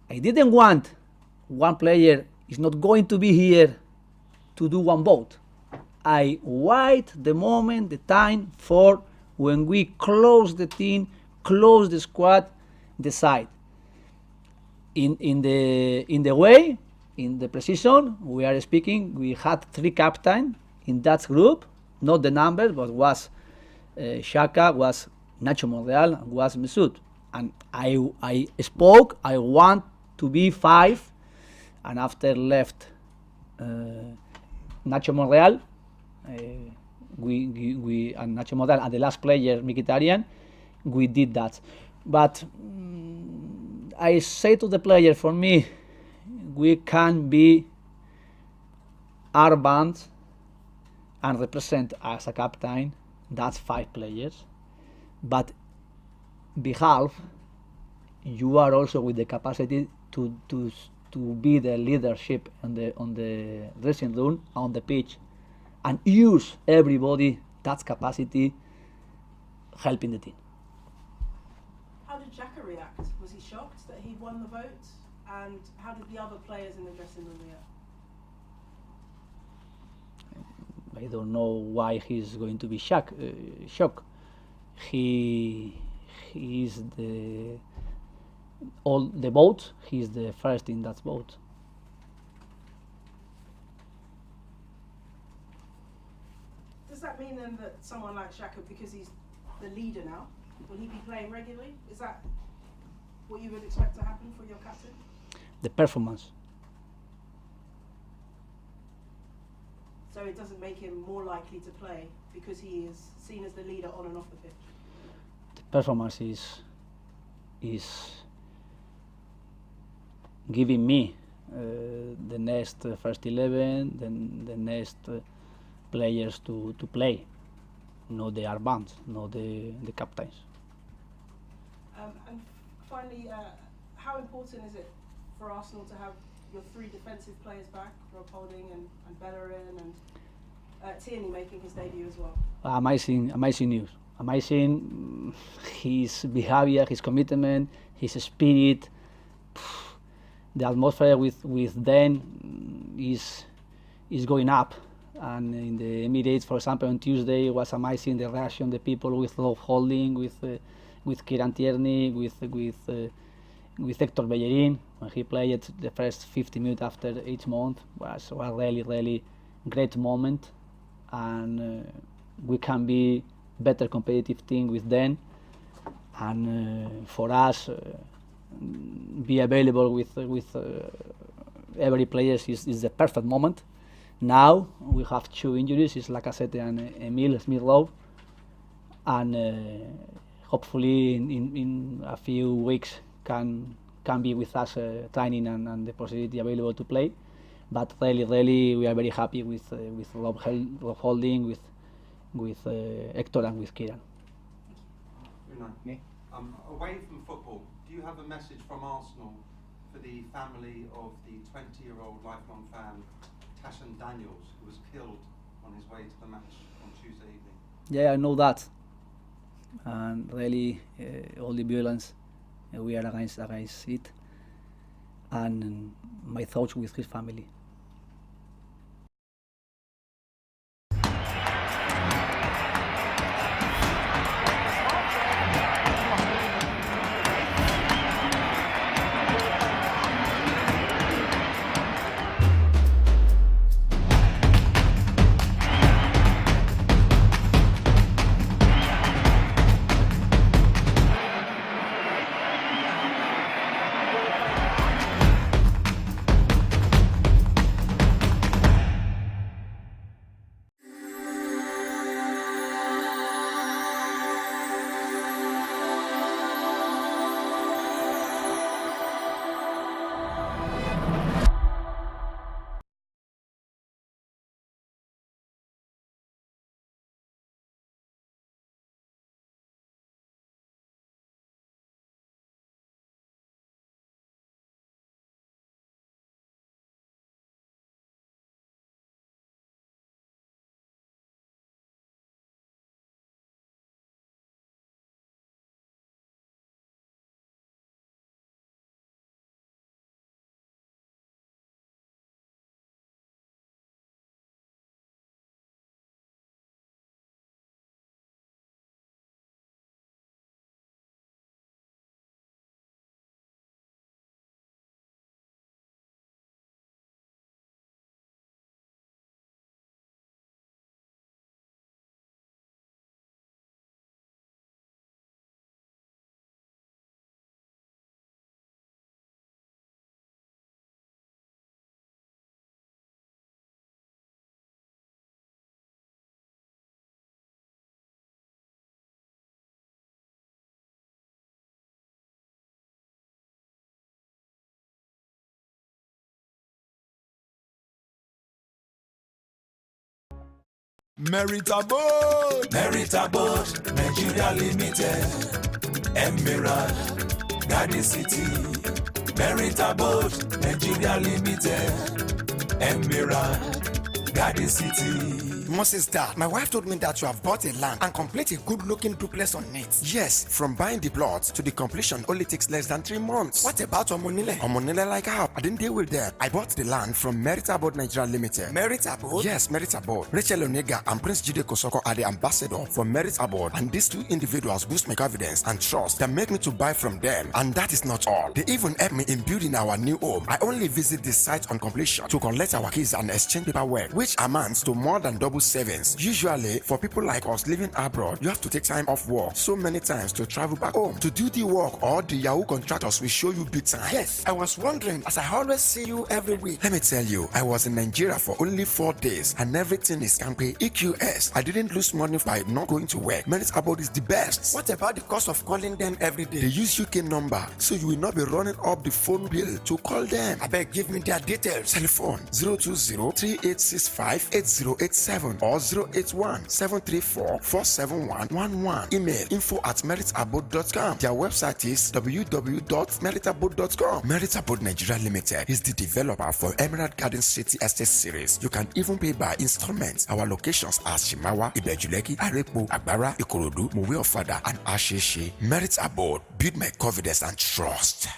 I didn't want one player is not going to be here to do one vote. I wait the moment, the time for when we close the team, close the squad, decide. In the way, in the precision, we are speaking, we had 3 captains in that group, not the numbers, but was Xhaka, was Nacho Monreal, and was Mesut. And I spoke, I want to be 5, and after left Nacho Monreal, we and Nacho Monreal and the last player Mkhitaryan, we did that. But I say to the player, for me, we can be armband and represent as a captain. That's 5 players. But behalf, you are also with the capacity to be the leadership on the dressing room, on the pitch, and use everybody that capacity helping the team. How did Xhaka react? Was he shocked that he won the vote? And how did the other players in the dressing room react? I don't know why he's going to be shocked. He is all the vote. He's the first in that vote. Does that mean then that someone like Xhaka, because he's the leader now, will he be playing regularly? Is that what you would expect to happen for your captain? The performance. So it doesn't make him more likely to play because he is seen as the leader on and off the pitch? The performance is giving me the next first 11, then the next players to play, not the armbands, not the captains. And finally, how important is it for Arsenal to have your 3 defensive players back, Rob Holding and Bellerin, and Tierney making his debut as well? Amazing news. Amazing his behavior, his commitment, his spirit. The atmosphere with them is going up. And in the Emirates, for example, on Tuesday, it was amazing the reaction, the people with Rob Holding, with Kieran Tierney, with Hector Bellerin, when he played the first 50 minutes after each month, was a really, really great moment. And we can be better competitive team with them. And for us, be available with every player is the perfect moment. Now we have 2 injuries, it's Lacazette and Emile Smith-Rowe, and hopefully in a few weeks can be with us training and the possibility available to play. But really we are very happy with Rob Holding, with Hector and with Kieran. Away from football, do you have a message from Arsenal for the family of the 20-year-old lifelong fan Tashan Daniels, who was killed on his way to the match on Tuesday evening? Yeah, I know that, and really all the violence we are against it, and my thoughts with his family. Meritable, Nigeria Limited, Emirate, Garden City. Meritable, Nigeria Limited, Emirate, Garden City. Moses, Dad, my wife told me that you have bought a land and complete a good-looking duplex on it. Yes, from buying the plot to the completion only takes less than 3 months. What about Omonile? Omonile like how? I didn't deal with them. I bought the land from Meritable Nigeria Limited. Meritable? Yes, Meritable. Rachel Onega and Prince Jide Kosoko are the ambassador for Meritable, and these 2 individuals boost my confidence and trust that make me to buy from them. And that is not all. They even help me in building our new home. I only visit the site on completion to collect our keys and exchange paperwork, which amounts to more than double savings. Usually, for people like us living abroad, you have to take time off work so many times to travel back home to do the work, or the Yahoo contractors will show you big time. Yes, I was wondering, as I always see you every week. Let me tell you, I was in Nigeria for only 4 days and everything is campy. EQS. I didn't lose money by not going to work. Meritable is the best. What about the cost of calling them every day? They use UK number, so you will not be running up the phone bill to call them. I beg, give me their details. Telephone 020-3865-8087 or 081-734-47111. Email info@meritable.com. Their website is www.meritable.com. Meritable Nigeria Limited is the developer for Emerald Garden City Estate Series. You can even pay by installments. Our locations are Shimawa, Ibejuleki, Arepo, Agbara, Ikorodu, Mowe Ofada, and Asheshe. Meritable, build my confidence and trust.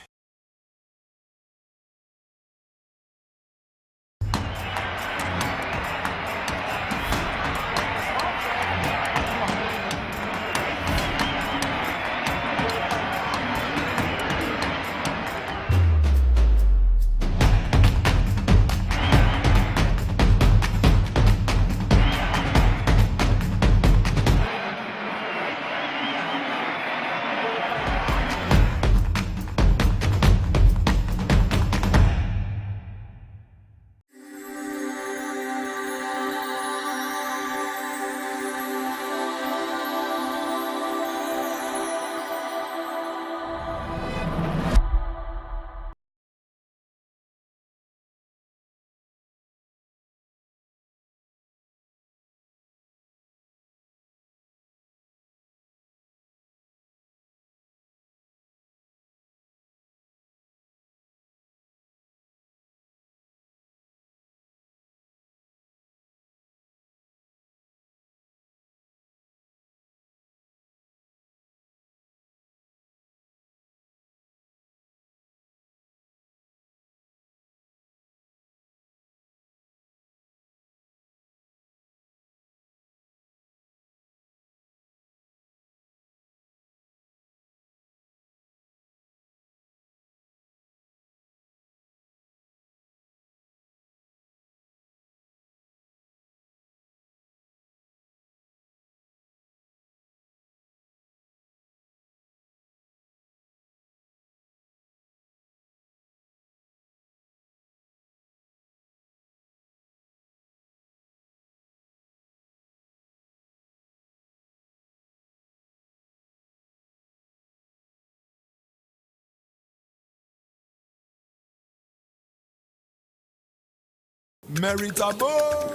Meritable.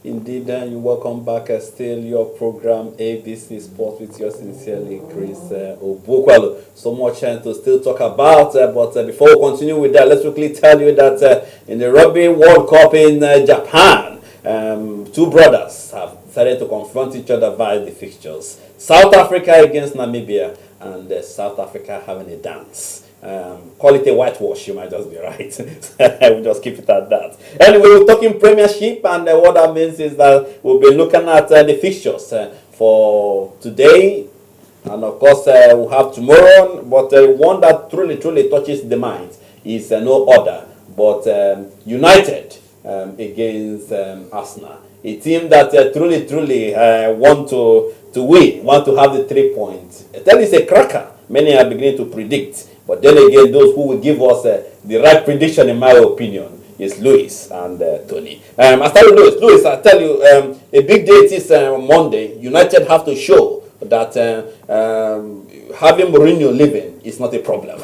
Indeed, you welcome back. Still your program ABC Sport with yours sincerely, Chris Obukwalo. So much to still talk about, but before we continue with that, let's quickly tell you that in the Rugby World Cup in Japan, two brothers have decided to confront each other via the fixtures. South Africa against Namibia, and South Africa having a dance. Call it a whitewash, you might just be right. We'll just keep it at that. Anyway, we're talking Premiership, and what that means is that we'll be looking at the fixtures for today, and of course we'll have tomorrow. But one that truly touches the mind is no other but United against Arsenal, a team that truly want to win, want to have the 3 points. That is a cracker. Many are beginning to predict. But then again, those who will give us the right prediction, in my opinion, is Louis and Tony. I start with Louis. Louis, I tell you, a big day it is Monday. United have to show that having Mourinho leaving is not a problem.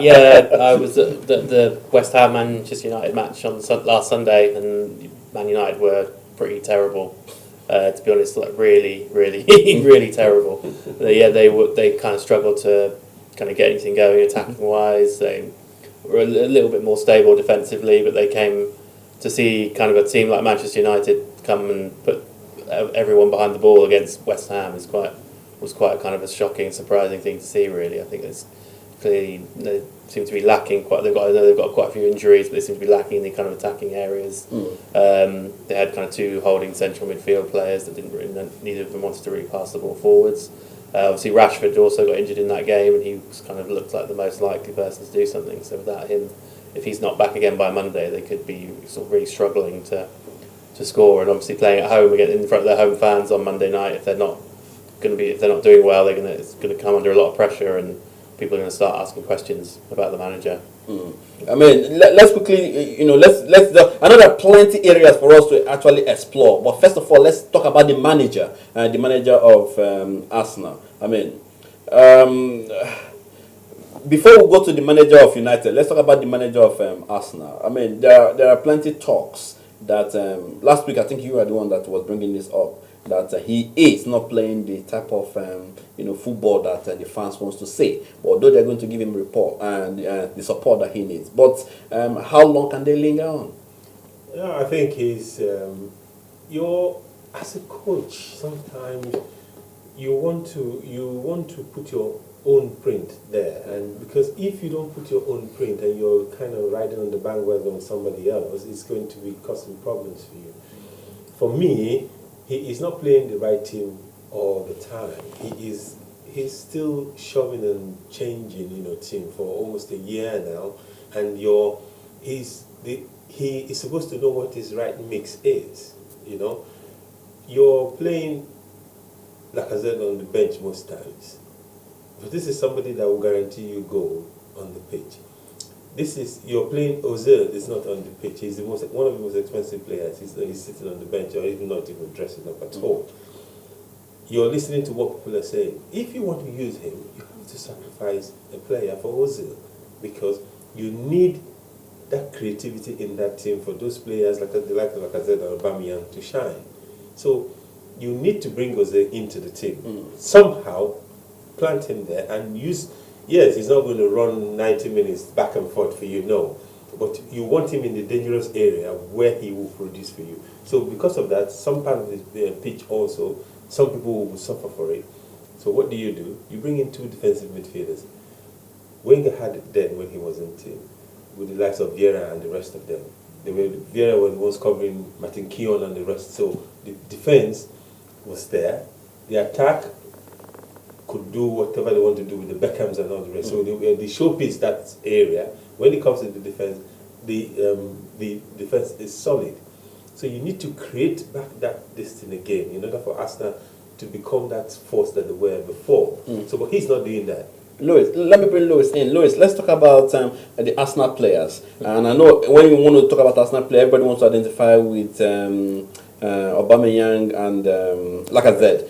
Yeah, I was at the West Ham Manchester United match on last Sunday, and Man United were pretty terrible. To be honest, like really terrible. They kind of struggled to kind of get anything going attacking wise. They were a little bit more stable defensively, but they came to see kind of a team like Manchester United come and put everyone behind the ball against West Ham was quite kind of a shocking, surprising thing to see. Really, I think there's clearly they seem to be lacking quite. I know they've got quite a few injuries, but they seem to be lacking in the kind of attacking areas. They had kind of two holding central midfield players that didn't really, neither of them wanted to really pass the ball forwards. Obviously, Rashford also got injured in that game, and he kind of looked like the most likely person to do something. So without him, if he's not back again by Monday, they could be sort of really struggling to score. And obviously, playing at home again in front of their home fans on Monday night, if they're not doing well, it's going to come under a lot of pressure, and people are going to start asking questions about the manager. I mean, let's quickly, I know there are plenty areas for us to actually explore, but first of all, let's talk about the manager of Arsenal. I mean, before we go to the manager of United, let's talk about the manager of Arsenal. I mean, there are plenty talks that last week I think you were the one that was bringing this up, that he is not playing the type of football that the fans wants to see. Although they're going to give him report and the support that he needs, but how long can they linger on? Yeah, I think he's as a coach. Sometimes you want to put your own print there, and because if you don't put your own print and you're kind of riding on the bandwagon of somebody else, it's going to be causing problems for you. For me, he is not playing the right team all the time. He's still shoving and changing, team for almost a year now, and he is supposed to know what his right mix is. You're playing Lacazette on the bench most times, but this is somebody that will guarantee you goal on the pitch. You're playing Ozil is not on the pitch. He's one of the most expensive players. He's sitting on the bench or even not even dressing up at all. You're listening to what people are saying. If you want to use him, you have to sacrifice a player for Ozil, because you need that creativity in that team for those players like Lacazette or Aubameyang to shine. So you need to bring Ozil into the team. Somehow plant him there and use. Yes, he's not going to run 90 minutes back and forth for you, no. But you want him in the dangerous area where he will produce for you. So because of that, some part of the pitch also, some people will suffer for it. So what do? You bring in two defensive midfielders. Wenger had it then when he was in the team, with the likes of Vieira and the rest of them. Vieira was the ones covering Martin Keown and the rest. So the defense was there. The attack could do whatever they want to do with the Beckhams and all the rest. So the showpiece, that area, when it comes to the defense, the defense is solid. So you need to create back that destiny again in order for Arsenal to become that force that they were before. So, but he's not doing that. Louis, let me bring Louis in. Louis, let's talk about the Arsenal players. And I know when you want to talk about Arsenal players, everybody wants to identify with Aubameyang and Lacazette.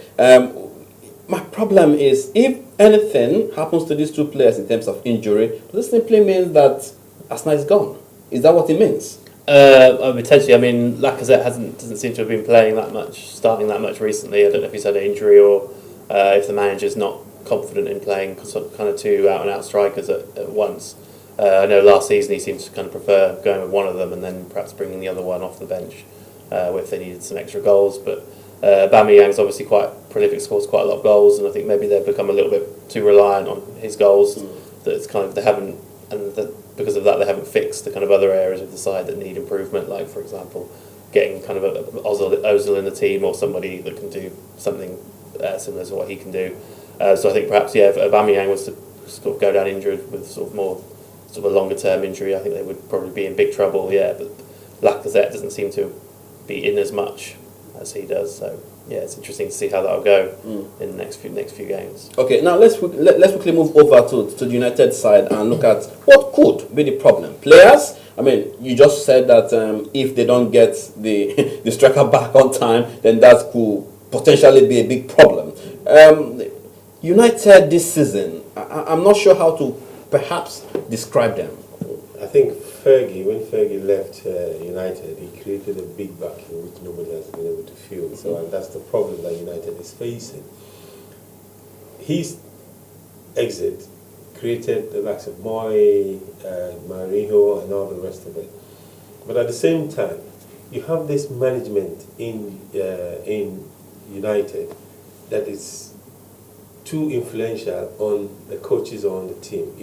My problem is, if anything happens to these two players in terms of injury, this simply means that Arsenal is gone. Is that what it means? Potentially. I mean, Lacazette doesn't seem to have been playing that much, starting that much recently. I don't know if he's had an injury or if the manager's not confident in playing kind of two out-and-out strikers at once. I know last season he seemed to kind of prefer going with one of them and then perhaps bringing the other one off the bench if they needed some extra goals. But Aubameyang's obviously quite prolific, scores quite a lot of goals, and I think maybe they've become a little bit too reliant on his goals. That it's kind of because of that they haven't fixed the kind of other areas of the side that need improvement. Like for example, getting kind of Ozil in the team or somebody that can do something similar to what he can do. So I think perhaps if Aubameyang was to sort of go down injured with sort of a longer term injury, I think they would probably be in big trouble. Yeah, but Lacazette doesn't seem to be in as much as he does. So yeah, it's interesting to see how that'll go in the next few games. Okay, now let's quickly move over to the United side and look at what could be the problem. Players. I mean, you just said that if they don't get the striker back on time, then that could potentially be a big problem. United this season, I'm not sure how to perhaps describe them. I think when Fergie left United, he created a big vacuum which nobody has been able to fill. So and that's the problem that United is facing. His exit created the likes of Moy, Marinho, and all the rest of it. But at the same time, you have this management in United that is too influential on the coaches or on the team.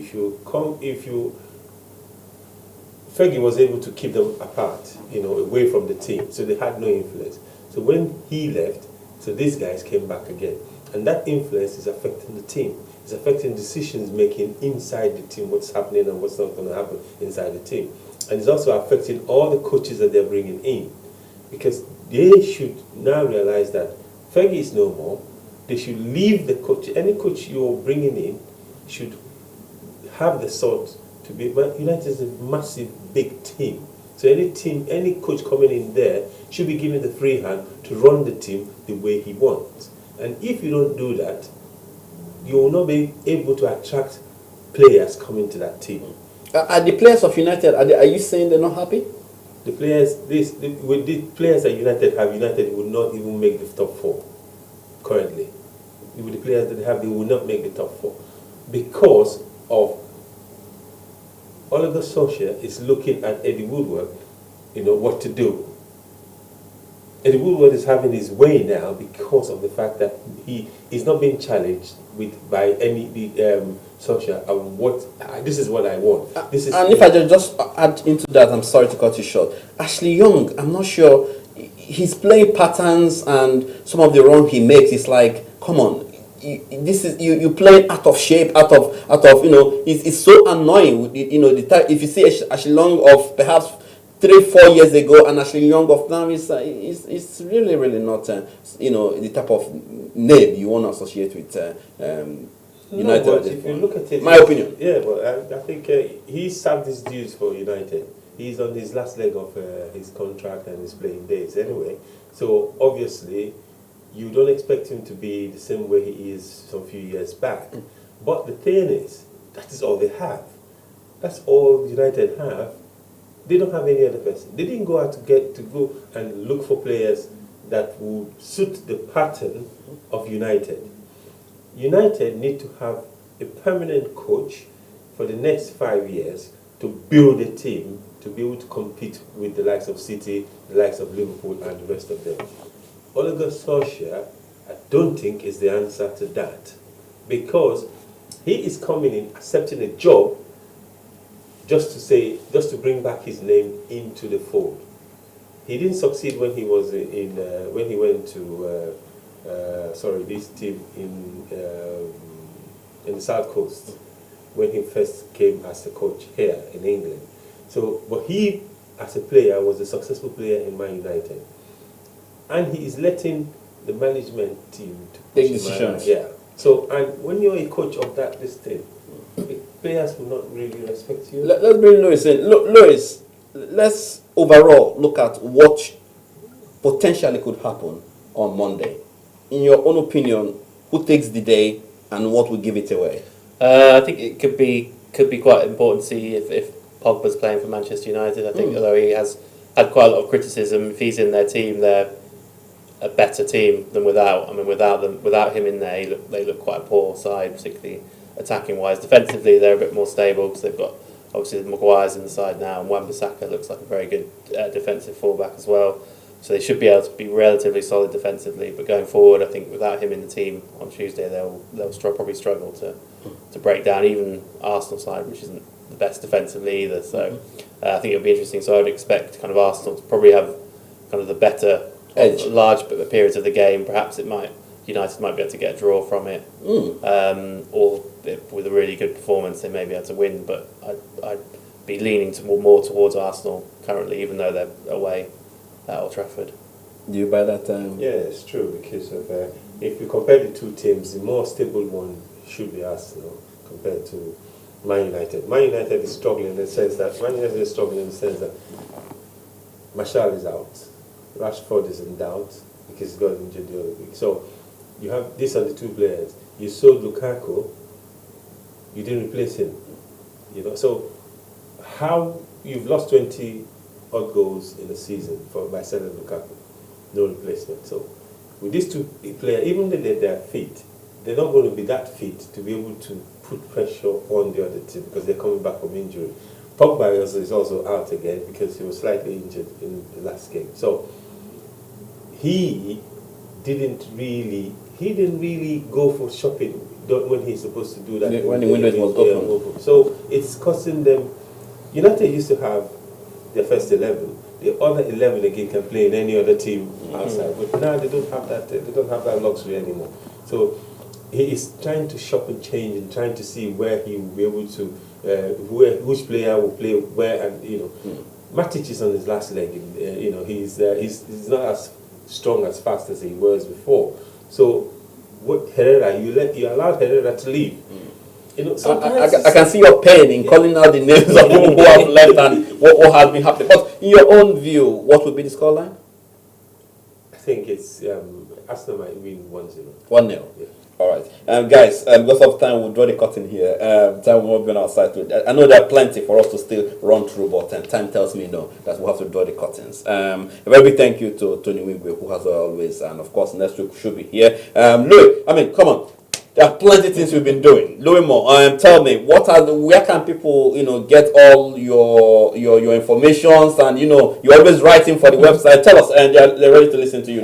Fergie was able to keep them apart, away from the team, so they had no influence. So when he left, so these guys came back again, and that influence is affecting the team. It's affecting decisions making inside the team, what's happening and what's not going to happen inside the team, and it's also affecting all the coaches that they're bringing in, because they should now realize that Fergie is no more. They should leave the coach. Any coach you're bringing in should have the sort to be. But United is a massive, big team. So any coach coming in there should be given the free hand to run the team the way he wants. And if you don't do that, you will not be able to attract players coming to that team. Are the players of United? Are you saying they're not happy? The players, with the players that United have, United would not even make the top four currently. With the players that they have, they will not make the top four because of Oliver Solskjaer is looking at Eddie Woodward, what to do. Eddie Woodward is having his way now because of the fact that he is not being challenged by any Solskjaer. This is what I want. And if I just add into that, I'm sorry to cut you short. Ashley Young, I'm not sure. His playing patterns and some of the run he makes is like, come on, you play out of shape, out of it's so annoying. If you see Ashley Young of perhaps 3-4 years ago and Ashley Young of now, it's really not the type of name you want to associate with United. No, but if you look at it, my opinion. Yeah, but I think he served his dues for United. He's on his last leg of his contract and his playing days anyway. So obviously, you don't expect him to be the same way he is some few years back. But the thing is, that is all they have. That's all United have. They don't have any other person. They didn't go out to go and look for players that would suit the pattern of United. United need to have a permanent coach for the next 5 years to build a team to be able to compete with the likes of City, the likes of Liverpool, and the rest of them. Ole Solskjaer, I don't think is the answer to that, because he is coming in, accepting a job just to bring back his name into the fold. He didn't succeed when he was when he went to this team in the South Coast, when he first came as a coach here in England. So, but he, as a player, was a successful player in Man United, and he is letting the management team to take decisions. Yeah. So, and when you're a coach of this team, players will not really respect you. Let's bring Lewis in. Lewis, let's overall look at what potentially could happen on Monday. In your own opinion, who takes the day, and what will give it away? I think it could be quite important to see if Pogba's playing for Manchester United. I think although he has had quite a lot of criticism, if he's in their team, they're a better team than without. I mean, without him in there, they look quite a poor side, particularly attacking wise. Defensively, they're a bit more stable because they've got obviously Maguire's in the side now, and Wan-Bissaka looks like a very good defensive fullback as well. So they should be able to be relatively solid defensively. But going forward, I think without him in the team on Tuesday, they'll probably struggle to break down even Arsenal side, which isn't the best defensively either. So I think it'll be interesting. So I'd expect kind of Arsenal to probably have kind of the better edge, large periods of the game. Perhaps United might be able to get a draw from it, or with a really good performance, they may be able to win. But I'd be leaning more towards Arsenal currently, even though they're away at Old Trafford. Do you buy that? Yeah, it's true because of if you compare the two teams, the more stable one should be Arsenal compared to Man United. Man United is struggling in the sense that Martial is out, Rashford is in doubt because he got injured the other week. So you have these are the two players. You sold Lukaku, you didn't replace him. So how you've lost 20 odd goals in a season by selling Lukaku, no replacement. So with these two players, even though they're fit, they're not going to be that fit to be able to put pressure on the other team because they're coming back from injury. Pogba is also out again because he was slightly injured in the last game. So he didn't really go for shopping when he's supposed to do that. When the window was open. So it's costing them. United used to have their first 11. The other 11 again can play in any other team outside, but now they don't have that. They don't have that luxury anymore. So he is trying to shop and change and trying to see where he will be able to, which player will play where, and Matic is on his last leg. He's not as strong as fast as he was before. So what Herrera, you allowed Herrera to leave. I can see your pain in calling out the names of people who have left and what has been happening. But in your own view, what would be the scoreline? I think it's Arsenal might win 1-0. 1-0. Yeah. All right, guys. Because of time, we'll draw the curtain here. Time will not be on our side. I know there are plenty for us to still run through, but time tells me no that we'll have to draw the curtains. A very big thank you to Tony Wigwe, who has always, and of course next week should be here. Louis, come on. There are plenty of things we've been doing. Louis Moore, tell me, where can people, get all your informations, and you're always writing for the website. Tell us, and they're ready to listen to you.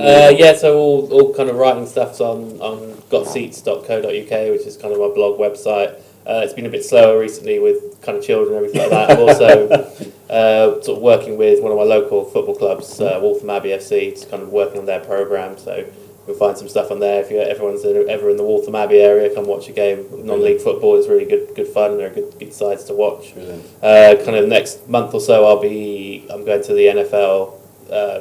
So all kind of writing stuff's on gotseats.co.uk, which is kind of my blog website. It's been a bit slower recently with kind of children and everything like that. I'm also sort of working with one of my local football clubs, Waltham Abbey FC, it's kind of working on their programme. So you'll find some stuff on there. If everyone's ever in the Waltham Abbey area, come watch a game. Non-league football is really good fun. They're good sides to watch. Kind of next month or so, I'm going to the NFL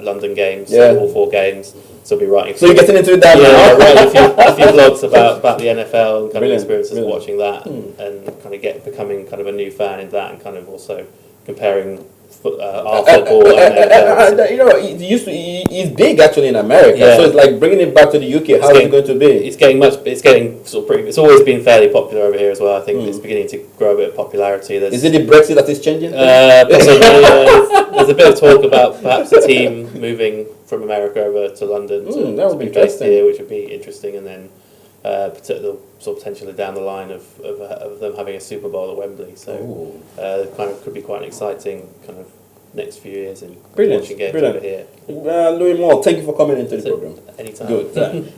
London games, all 4 games. So I'll be writing. So you're getting into that now? Writing a few blogs about the NFL and kind of experiences of watching that, and kind of becoming kind of a new fan in that, and kind of also comparing our football. He's big actually in America, so it's like bringing it back to the UK. How is it going to be? It's getting sort of pretty. It's always been fairly popular over here as well. I think it's beginning to grow a bit of popularity. Is it the Brexit that is changing? Possibly, there's a bit of talk about perhaps a team moving from America over to London to be based here, which would be interesting, and then potentially down the line of them having a Super Bowl at Wembley. So kind of could be quite an exciting kind of next few years in watching games over here. Louis Moore, thank you for coming into the program. Anytime. Good.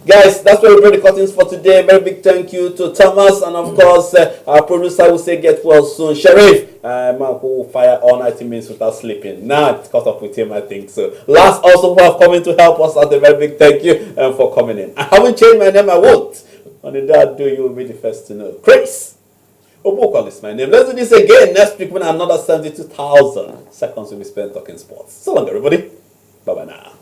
Guys, that's where we bring the curtains for today. Very big thank you to Thomas, and of course our producer will say get well soon. Sharif, man who will fire all 90 minutes without sleeping. Now it's caught up with him, I think so. Last also who have come in to help us out, a very big thank you for coming in. I haven't changed my name, I won't. On the day I do, you will be the first to know. Chris Obokol is my name. Let's do this again next week when another 72,000 seconds will be spent talking sports. So long, everybody. Bye-bye now.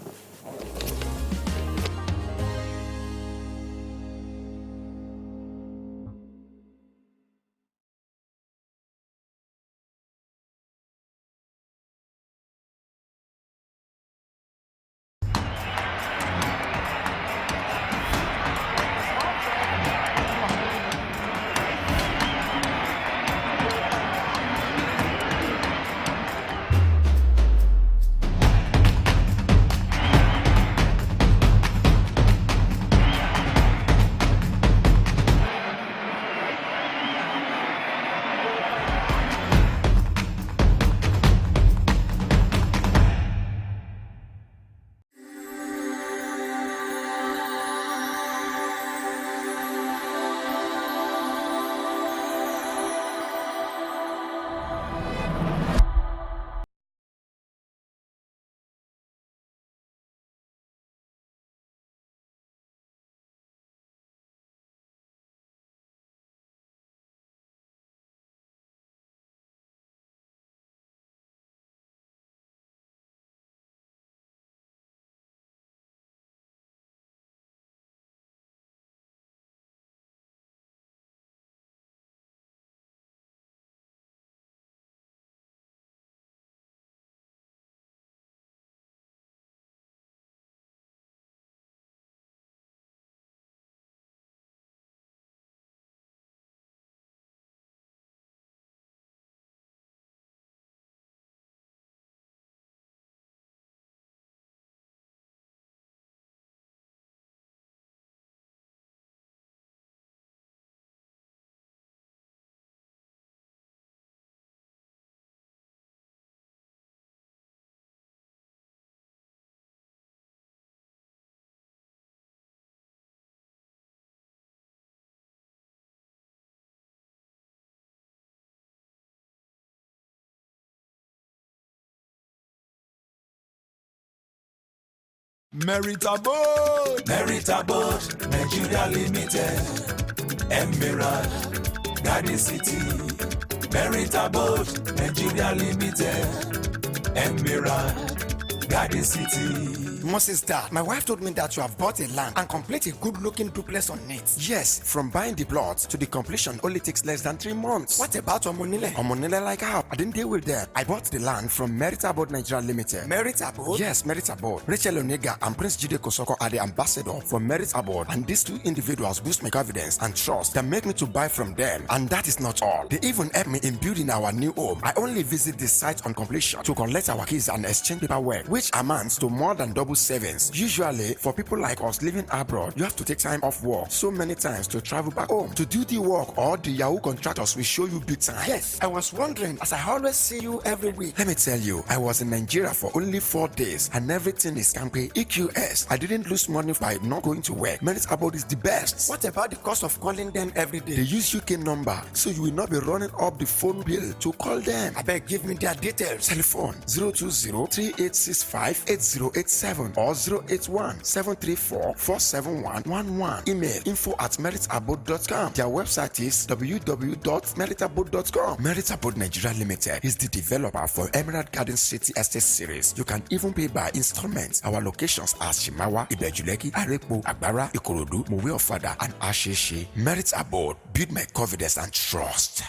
Merit Abode. Merit Abode, Nigeria Limited. Emerald, Garden City. Merit Abode, Nigeria Limited. Emerald, Garden City. Moses, Dad, my wife told me that you have bought a land and complete a good-looking duplex on it. Yes, from buying the plot to the completion only takes less than 3 months. What about Omonile? Omonile like how? I didn't deal with them. I bought the land from Merit Abode Nigeria Limited. Merit Abode? Yes, Merit Abode. Rachel Onega and Prince Jide Kosoko are the ambassador for Merit Abode, and these two individuals boost my confidence and trust that make me to buy from them. And that is not all. They even helped me in building our new home. I only visit the site on completion to collect our keys and exchange paperwork, which amounts to more than double savings. Usually, for people like us living abroad, you have to take time off work so many times to travel back home to do the work, or the Yahoo contractors will show you big time. Yes, I was wondering, as I always see you every week. Let me tell you, I was in Nigeria for only 4 days and everything is campaign EQS. I didn't lose money by not going to work. Merit Abode is the best. What about the cost of calling them every day? They use UK number, so you will not be running up the phone bill to call them. I beg, give me their details. Telephone 020-3865-8087 or 081-734-47111. Email info@meritabode.com. Their website is www.meritabode.com. Merit Abode Nigeria Limited is the developer for Emerald Garden City Estate Series. You can even pay by installments. Our locations are Shimawa, Ibejuleki, Arepo, Agbara, Ikorodu, Mowe Ofada, and Asheshe. Merit Abode, build my confidence and trust.